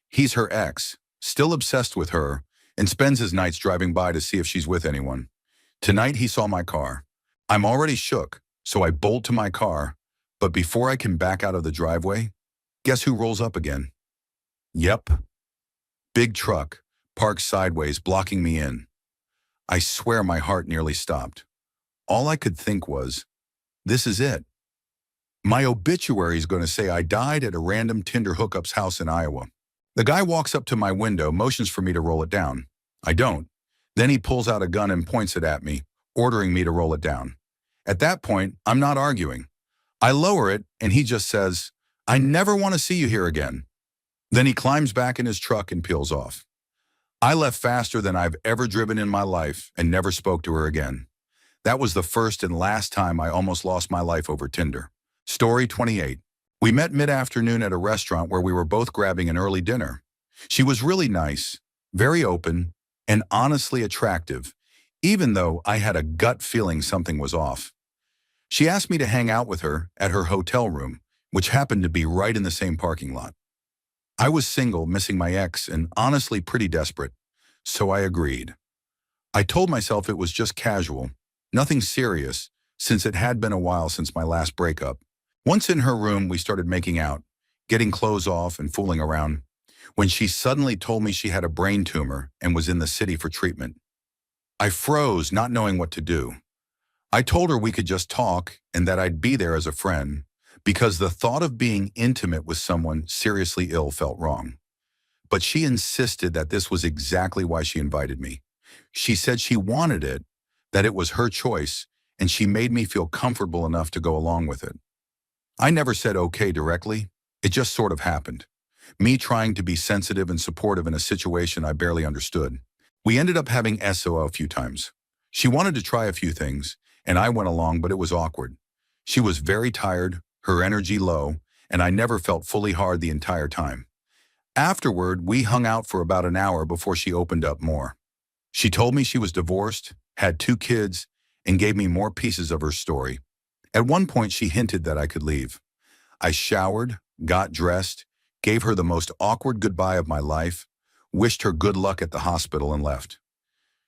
He's her ex, still obsessed with her, and spends his nights driving by to see if she's with anyone. Tonight he saw my car. I'm already shook, so I bolt to my car, but before I can back out of the driveway, guess who rolls up again? Yep, big truck, parked sideways, blocking me in. I swear my heart nearly stopped. All I could think was, this is it. My obituary is going to say I died at a random Tinder hookup's house in Iowa. The guy walks up to my window, motions for me to roll it down. I don't. Then he pulls out a gun and points it at me, ordering me to roll it down. At that point, I'm not arguing. I lower it, and he just says, I never want to see you here again. Then he climbs back in his truck and peels off. I left faster than I've ever driven in my life and never spoke to her again. That was the first and last time I almost lost my life over Tinder. Story 28. We met mid-afternoon at a restaurant where we were both grabbing an early dinner. She was really nice, very open, and honestly attractive, even though I had a gut feeling something was off. She asked me to hang out with her at her hotel room, which happened to be right in the same parking lot. I was single, missing my ex, and honestly pretty desperate, so I agreed. I told myself it was just casual, nothing serious, since it had been a while since my last breakup. Once in her room, we started making out, getting clothes off and fooling around, when she suddenly told me she had a brain tumor and was in the city for treatment. I froze, not knowing what to do. I told her we could just talk and that I'd be there as a friend, because the thought of being intimate with someone seriously ill felt wrong. But she insisted that this was exactly why she invited me. She said she wanted it, that it was her choice, and she made me feel comfortable enough to go along with it. I never said okay directly. It just sort of happened. Me trying to be sensitive and supportive in a situation I barely understood. We ended up having SO a few times. She wanted to try a few things, and I went along, but it was awkward. She was very tired, her energy low, and I never felt fully hard the entire time. Afterward, we hung out for about an hour before she opened up more. She told me she was divorced, had 2 kids, and gave me more pieces of her story. At one point, she hinted that I could leave. I showered, got dressed, gave her the most awkward goodbye of my life, wished her good luck at the hospital, and left.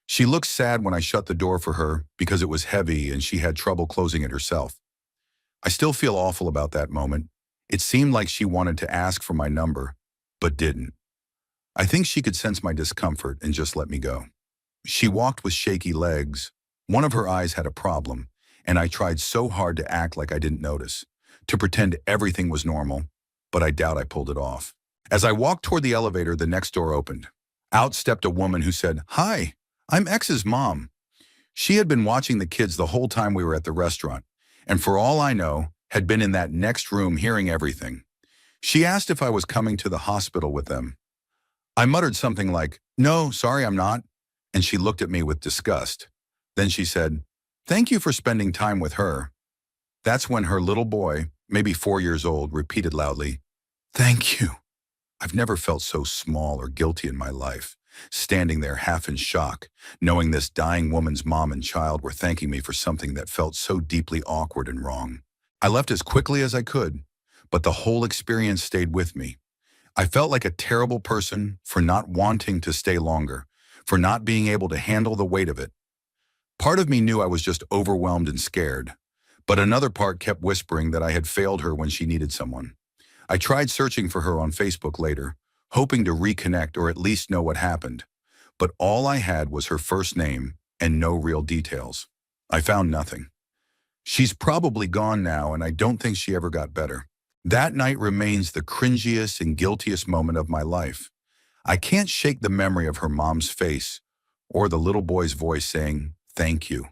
She looked sad when I shut the door for her because it was heavy and she had trouble closing it herself. I still feel awful about that moment. It seemed like she wanted to ask for my number, but didn't. I think she could sense my discomfort and just let me go. She walked with shaky legs. One of her eyes had a problem, and I tried so hard to act like I didn't notice, to pretend everything was normal, but I doubt I pulled it off. As I walked toward the elevator, the next door opened. Out stepped a woman who said, "Hi, I'm X's mom." She had been watching the kids the whole time we were at the restaurant, and for all I know, had been in that next room hearing everything. She asked if I was coming to the hospital with them. I muttered something like, "No, sorry, I'm not," and she looked at me with disgust. Then she said, "Thank you for spending time with her." That's when her little boy, maybe 4 years old, repeated loudly, "Thank you." I've never felt so small or guilty in my life, standing there half in shock, knowing this dying woman's mom and child were thanking me for something that felt so deeply awkward and wrong. I left as quickly as I could, but the whole experience stayed with me. I felt like a terrible person for not wanting to stay longer, for not being able to handle the weight of it. Part of me knew I was just overwhelmed and scared, but another part kept whispering that I had failed her when she needed someone. I tried searching for her on Facebook later, hoping to reconnect or at least know what happened, but all I had was her first name and no real details. I found nothing. She's probably gone now, and I don't think she ever got better. That night remains the cringiest and guiltiest moment of my life. I can't shake the memory of her mom's face or the little boy's voice saying, "Thank you."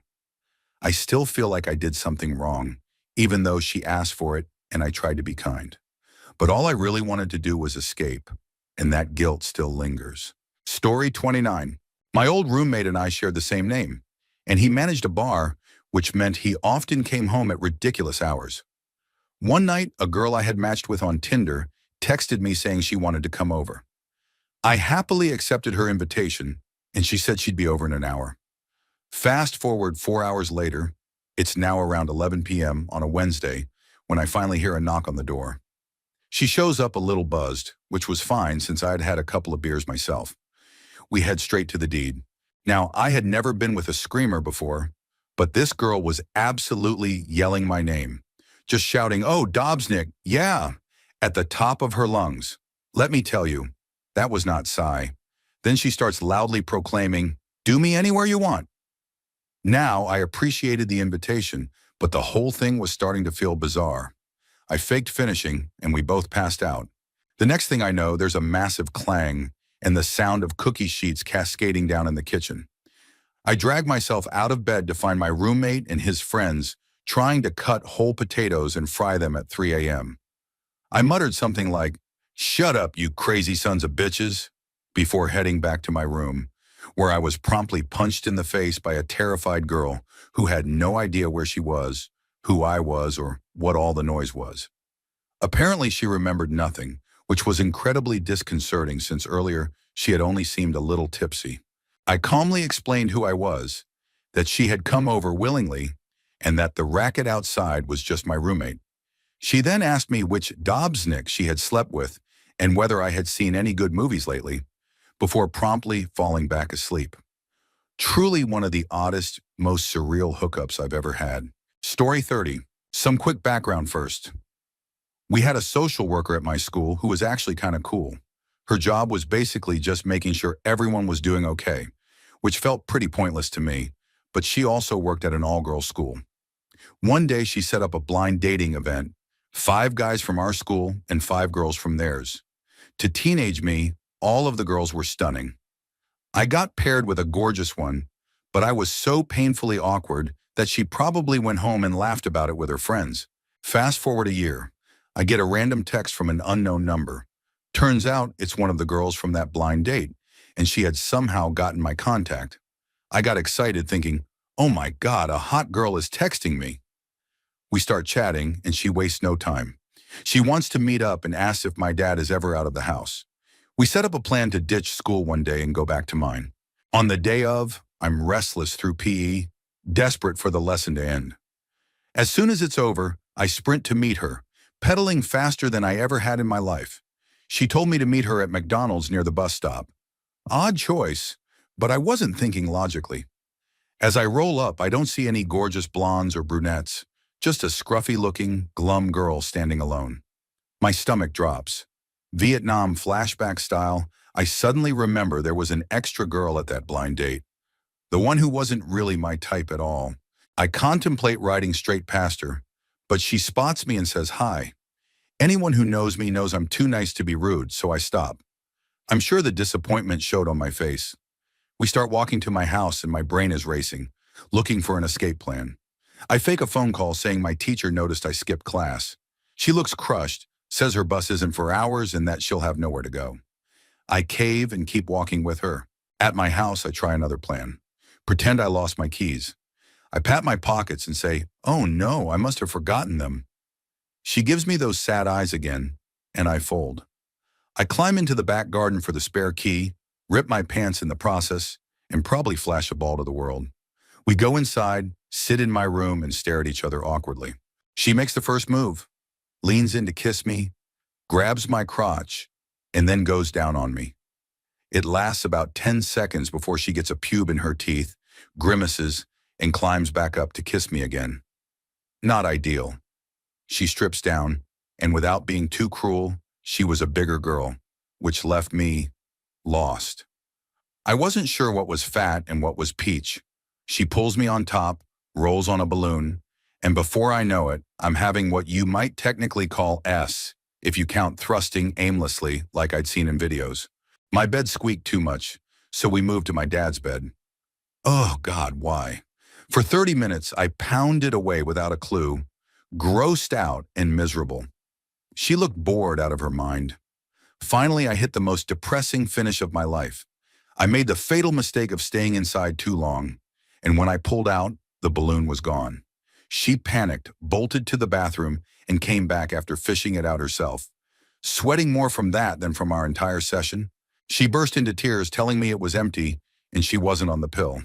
I still feel like I did something wrong, even though she asked for it and I tried to be kind. But all I really wanted to do was escape, and that guilt still lingers. Story 29. My old roommate and I shared the same name, and he managed a bar, which meant he often came home at ridiculous hours. One night, a girl I had matched with on Tinder texted me saying she wanted to come over. I happily accepted her invitation, and she said she'd be over in an hour. Fast forward 4 hours later, it's now around 11 p.m. on a Wednesday when I finally hear a knock on the door. She shows up a little buzzed, which was fine since I'd had a couple of beers myself. We head straight to the deed. Now, I had never been with a screamer before, but this girl was absolutely yelling my name, just shouting, "Oh, Dobsnick, yeah," at the top of her lungs. Let me tell you, That was not sigh. Then she starts loudly proclaiming, "Do me anywhere you want." Now I appreciated the invitation, but the whole thing was starting to feel bizarre. I faked finishing, and we both passed out. The next thing I know, there's a massive clang and the sound of cookie sheets cascading down in the kitchen. I drag myself out of bed to find my roommate and his friends trying to cut whole potatoes and fry them at 3 a.m. I muttered something like, "Shut up, you crazy sons of bitches," before heading back to my room, where I was promptly punched in the face by a terrified girl who had no idea where she was, who I was, or what all the noise was. Apparently she remembered nothing, which was incredibly disconcerting since earlier she had only seemed a little tipsy. I calmly explained who I was, that she had come over willingly, and that the racket outside was just my roommate. She then asked me which Dobsnick she had slept with and whether I had seen any good movies lately, before promptly falling back asleep. Truly one of the oddest, most surreal hookups I've ever had. Story 30. Some quick background first. We had a social worker at my school who was actually kind of cool. Her job was basically just making sure everyone was doing okay, which felt pretty pointless to me, but she also worked at an all-girls school. One day she set up a blind dating event, 5 guys from our school and 5 girls from theirs. To teenage me, all of the girls were stunning. I got paired with a gorgeous one, but I was so painfully awkward that she probably went home and laughed about it with her friends. Fast forward a year, I get a random text from an unknown number. Turns out it's one of the girls from that blind date, and she had somehow gotten my contact. I got excited thinking, "Oh my God, a hot girl is texting me." We start chatting, and she wastes no time. She wants to meet up and asks if my dad is ever out of the house. We set up a plan to ditch school one day and go back to mine. On the day of, I'm restless through PE, desperate for the lesson to end. As soon as it's over, I sprint to meet her, pedaling faster than I ever had in my life. She told me to meet her at McDonald's near the bus stop. Odd choice, but I wasn't thinking logically. As I roll up, I don't see any gorgeous blondes or brunettes, just a scruffy-looking, glum girl standing alone. My stomach drops. Vietnam flashback style, I suddenly remember there was an extra girl at that blind date, the one who wasn't really my type at all. I contemplate riding straight past her, but she spots me and says hi. Anyone who knows me knows I'm too nice to be rude, so I stop. I'm sure the disappointment showed on my face. We start walking to my house and my brain is racing, looking for an escape plan. I fake a phone call saying my teacher noticed I skipped class. She looks crushed, says her bus isn't for hours and that she'll have nowhere to go. I cave and keep walking with her. At my house, I try another plan. Pretend I lost my keys. I pat my pockets and say, "Oh no, I must have forgotten them." She gives me those sad eyes again, and I fold. I climb into the back garden for the spare key, rip my pants in the process, and probably flash a ball to the world. We go inside, sit in my room, and stare at each other awkwardly. She makes the first move, leans in to kiss me, grabs my crotch, and then goes down on me. It lasts about 10 seconds before she gets a pube in her teeth, grimaces, and climbs back up to kiss me again. Not ideal. She strips down, and without being too cruel, she was a bigger girl, which left me lost. I wasn't sure what was fat and what was peach. She pulls me on top, rolls on a balloon, and before I know it, I'm having what you might technically call S, if you count thrusting aimlessly like I'd seen in videos. My bed squeaked too much, so we moved to my dad's bed. Oh God, why? For 30 minutes, I pounded away without a clue, grossed out and miserable. She looked bored out of her mind. Finally, I hit the most depressing finish of my life. I made the fatal mistake of staying inside too long, and when I pulled out, the balloon was gone. She panicked, bolted to the bathroom, and came back after fishing it out herself. Sweating more from that than from our entire session, she burst into tears telling me it was empty and she wasn't on the pill.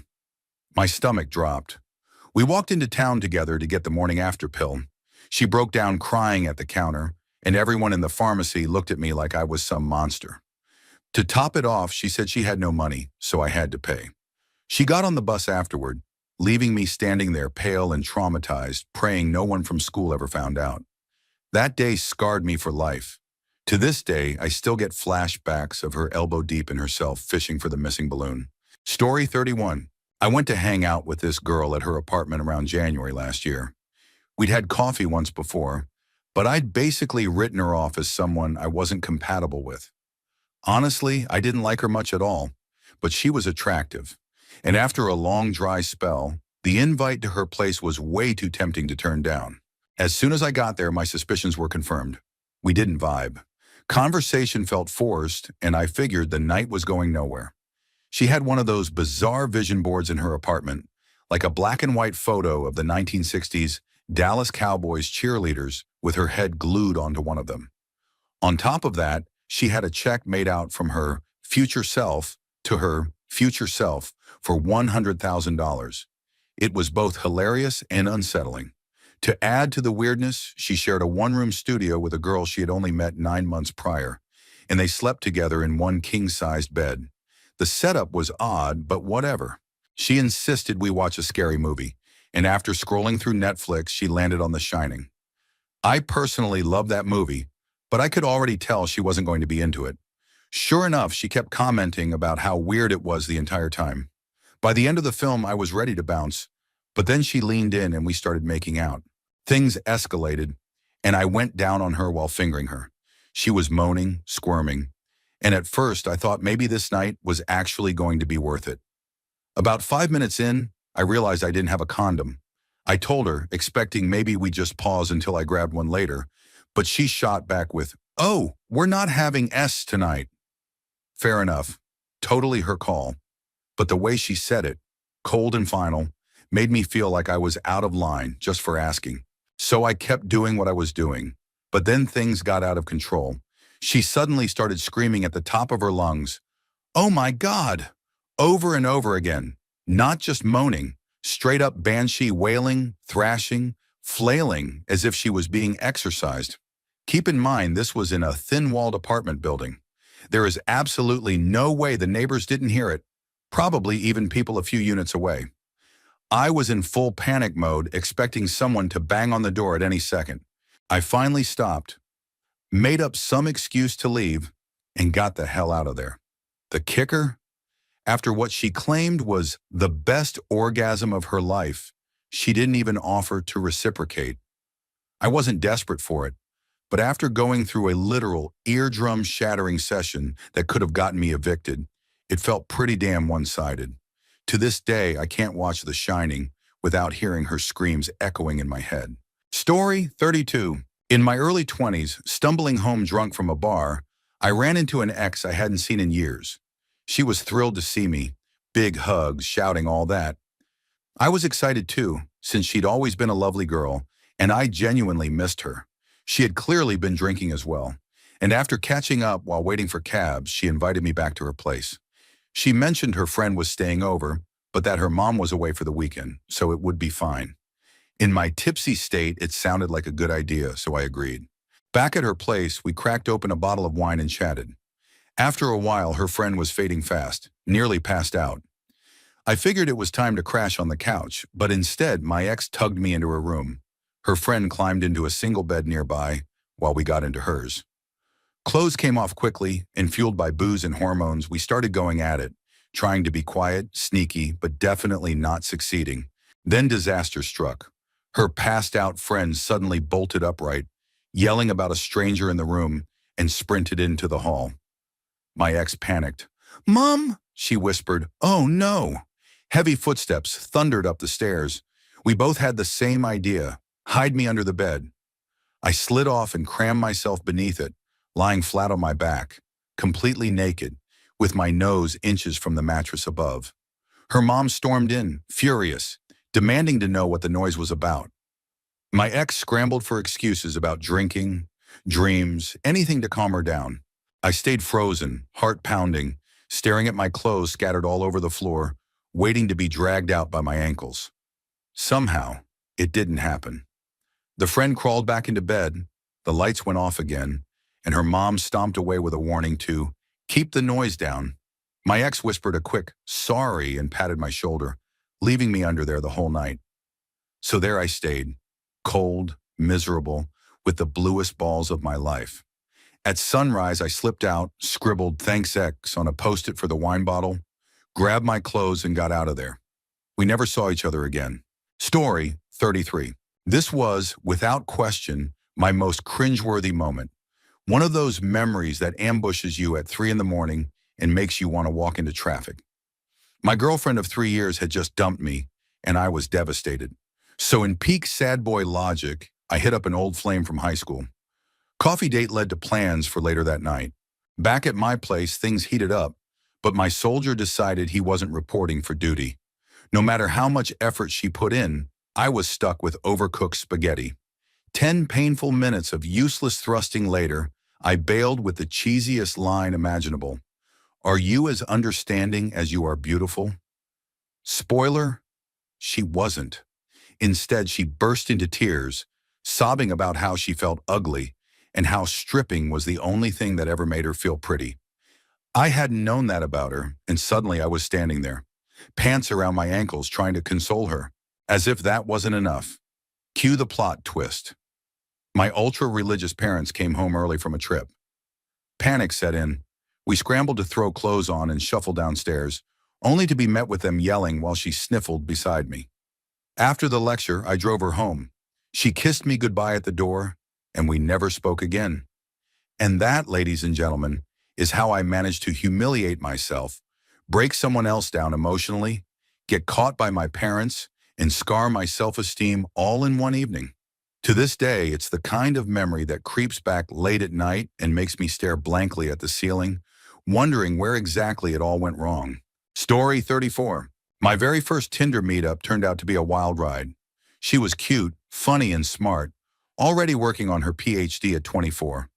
My stomach dropped. We walked into town together to get the morning after pill. She broke down crying at the counter, and everyone in the pharmacy looked at me like I was some monster. To top it off, she said she had no money, so I had to pay. She got on the bus afterward, leaving me standing there pale and traumatized, praying no one from school ever found out. That day scarred me for life. To this day, I still get flashbacks of her elbow deep in herself fishing for the missing balloon. Story 31. I went to hang out with this girl at her apartment around January last year. We'd had coffee once before, but I'd basically written her off as someone I wasn't compatible with. Honestly, I didn't like her much at all, but she was attractive. And after a long dry spell, the invite to her place was way too tempting to turn down. As soon as I got there, my suspicions were confirmed. We didn't vibe. Conversation felt forced, and I figured the night was going nowhere. She had one of those bizarre vision boards in her apartment, like a black and white photo of the 1960s Dallas Cowboys cheerleaders with her head glued onto one of them. On top of that, she had a check made out from her future self to her future self for $100,000. It was both hilarious and unsettling. To add to the weirdness, she shared a one-room studio with a girl she had only met 9 months prior, and they slept together in one king-sized bed. The setup was odd, but whatever. She insisted we watch a scary movie, and after scrolling through Netflix, she landed on The Shining. I personally love that movie, but I could already tell she wasn't going to be into it. Sure enough, she kept commenting about how weird it was the entire time. By the end of the film, I was ready to bounce, but then she leaned in and we started making out. Things escalated, and I went down on her while fingering her. She was moaning, squirming, and at first I thought maybe this night was actually going to be worth it. About 5 minutes in, I realized I didn't have a condom. I told her, expecting maybe we'd just pause until I grabbed one later, but she shot back with, "Oh, we're not having S tonight." Fair enough. Totally her call. But the way she said it, cold and final, made me feel like I was out of line just for asking. So I kept doing what I was doing. But then things got out of control. She suddenly started screaming at the top of her lungs, "Oh my God!" over and over again. Not just moaning, straight up banshee wailing, thrashing, flailing as if she was being exorcised. Keep in mind, this was in a thin-walled apartment building. There is absolutely no way the neighbors didn't hear it, probably even people a few units away. I was in full panic mode, expecting someone to bang on the door at any second. I finally stopped, made up some excuse to leave, and got the hell out of there. The kicker? After what she claimed was the best orgasm of her life, she didn't even offer to reciprocate. I wasn't desperate for it, but after going through a literal eardrum-shattering session that could have gotten me evicted, it felt pretty damn one-sided. To this day, I can't watch The Shining without hearing her screams echoing in my head. Story 32. In my early 20s, stumbling home drunk from a bar, I ran into an ex I hadn't seen in years. She was thrilled to see me, big hugs, shouting all that. I was excited too, since she'd always been a lovely girl, and I genuinely missed her. She had clearly been drinking as well, and after catching up while waiting for cabs, she invited me back to her place. She mentioned her friend was staying over, but that her mom was away for the weekend, so it would be fine. In my tipsy state, it sounded like a good idea, so I agreed. Back at her place, we cracked open a bottle of wine and chatted. After a while, her friend was fading fast, nearly passed out. I figured it was time to crash on the couch, but instead, my ex tugged me into her room. Her friend climbed into a single bed nearby, while we got into hers. Clothes came off quickly, and fueled by booze and hormones, we started going at it, trying to be quiet, sneaky, but definitely not succeeding. Then disaster struck. Her passed-out friend suddenly bolted upright, yelling about a stranger in the room, and sprinted into the hall. My ex panicked. "Mom," she whispered. "Oh no." Heavy footsteps thundered up the stairs. We both had the same idea. Hide me under the bed. I slid off and crammed myself beneath it, lying flat on my back, completely naked, with my nose inches from the mattress above. Her mom stormed in, furious, demanding to know what the noise was about. My ex scrambled for excuses about drinking, dreams, anything to calm her down. I stayed frozen, heart pounding, staring at my clothes scattered all over the floor, waiting to be dragged out by my ankles. Somehow, it didn't happen. The friend crawled back into bed, the lights went off again, and her mom stomped away with a warning to keep the noise down. My ex whispered a quick sorry and patted my shoulder, leaving me under there the whole night. So there I stayed, cold, miserable, with the bluest balls of my life. At sunrise, I slipped out, scribbled "Thanks X" on a post-it for the wine bottle, grabbed my clothes and got out of there. We never saw each other again. Story 33. This was, without question, my most cringeworthy moment. One of those memories that ambushes you at 3 in the morning and makes you want to walk into traffic. My girlfriend of 3 years had just dumped me, and I was devastated. So in peak sad boy logic, I hit up an old flame from high school. Coffee date led to plans for later that night. Back at my place, things heated up, but my soldier decided he wasn't reporting for duty. No matter how much effort she put in, I was stuck with overcooked spaghetti. 10 painful minutes of useless thrusting later, I bailed with the cheesiest line imaginable. Are you as understanding as you are beautiful? Spoiler, she wasn't. Instead, she burst into tears, sobbing about how she felt ugly and how stripping was the only thing that ever made her feel pretty. I hadn't known that about her, and suddenly I was standing there, pants around my ankles trying to console her, as if that wasn't enough. Cue the plot twist. My ultra-religious parents came home early from a trip. Panic set in. We scrambled to throw clothes on and shuffle downstairs, only to be met with them yelling while she sniffled beside me. After the lecture, I drove her home. She kissed me goodbye at the door, and we never spoke again. And that, ladies and gentlemen, is how I managed to humiliate myself, break someone else down emotionally, get caught by my parents, and scar my self-esteem all in one evening. To this day, it's the kind of memory that creeps back late at night and makes me stare blankly at the ceiling, wondering where exactly it all went wrong. Story 34. My very first Tinder meetup turned out to be a wild ride. She was cute, funny, and smart, already working on her PhD at 24.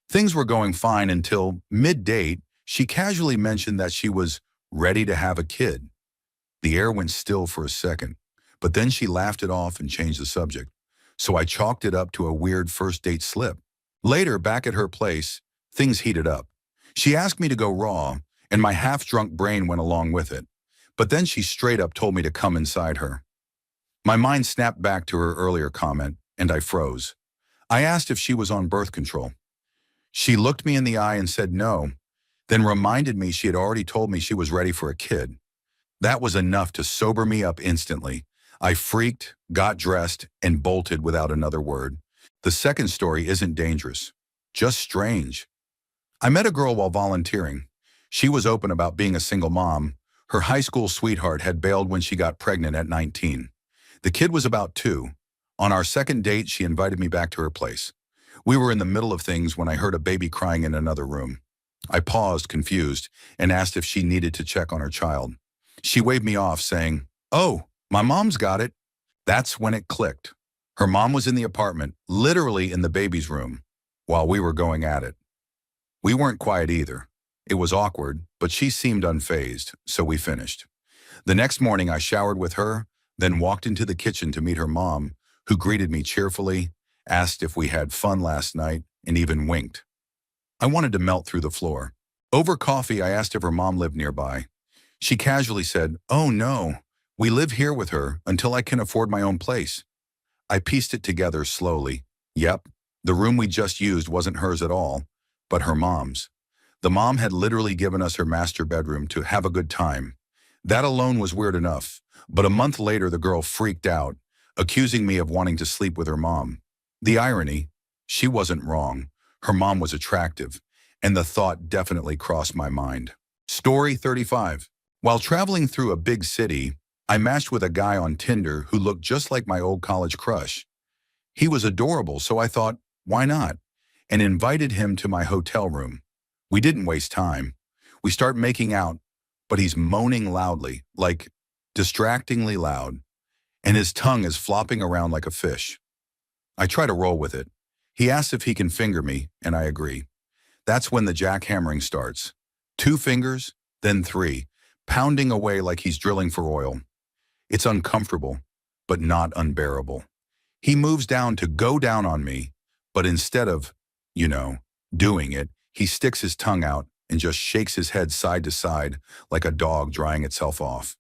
Things were going fine until, mid-date, she casually mentioned that she was ready to have a kid. The air went still for a second, but then she laughed it off and changed the subject. So I chalked it up to a weird first date slip. Later, back at her place, things heated up. She asked me to go raw, and my half-drunk brain went along with it. But then she straight up told me to come inside her. My mind snapped back to her earlier comment, and I froze. I asked if she was on birth control. She looked me in the eye and said no, then reminded me she had already told me she was ready for a kid. That was enough to sober me up instantly. I freaked, got dressed, and bolted without another word. The second story isn't dangerous, just strange. I met a girl while volunteering. She was open about being a single mom. Her high school sweetheart had bailed when she got pregnant at 19. The kid was about 2. On our second date, she invited me back to her place. We were in the middle of things when I heard a baby crying in another room. I paused, confused, and asked if she needed to check on her child. She waved me off, saying, "Oh, my mom's got it." That's when it clicked. Her mom was in the apartment, literally in the baby's room, while we were going at it. We weren't quiet either. It was awkward, but she seemed unfazed, so we finished. The next morning, I showered with her, then walked into the kitchen to meet her mom, who greeted me cheerfully, asked if we had fun last night, and even winked. I wanted to melt through the floor. Over coffee, I asked if her mom lived nearby. She casually said, "Oh no, we live here with her until I can afford my own place." I pieced it together slowly. Yep, the room we just used wasn't hers at all, but her mom's. The mom had literally given us her master bedroom to have a good time. That alone was weird enough, but a month later the girl freaked out, accusing me of wanting to sleep with her mom. The irony, she wasn't wrong. Her mom was attractive, and the thought definitely crossed my mind. Story 35. While traveling through a big city, I matched with a guy on Tinder who looked just like my old college crush. He was adorable, so I thought, why not? And invited him to my hotel room. We didn't waste time. We start making out, but he's moaning loudly, like distractingly loud, and his tongue is flopping around like a fish. I try to roll with it. He asks if he can finger me, and I agree. That's when the jackhammering starts. 2 fingers, then 3, pounding away like he's drilling for oil. It's uncomfortable, but not unbearable. He moves down to go down on me, but instead of, doing it, he sticks his tongue out and just shakes his head side to side like a dog drying itself off.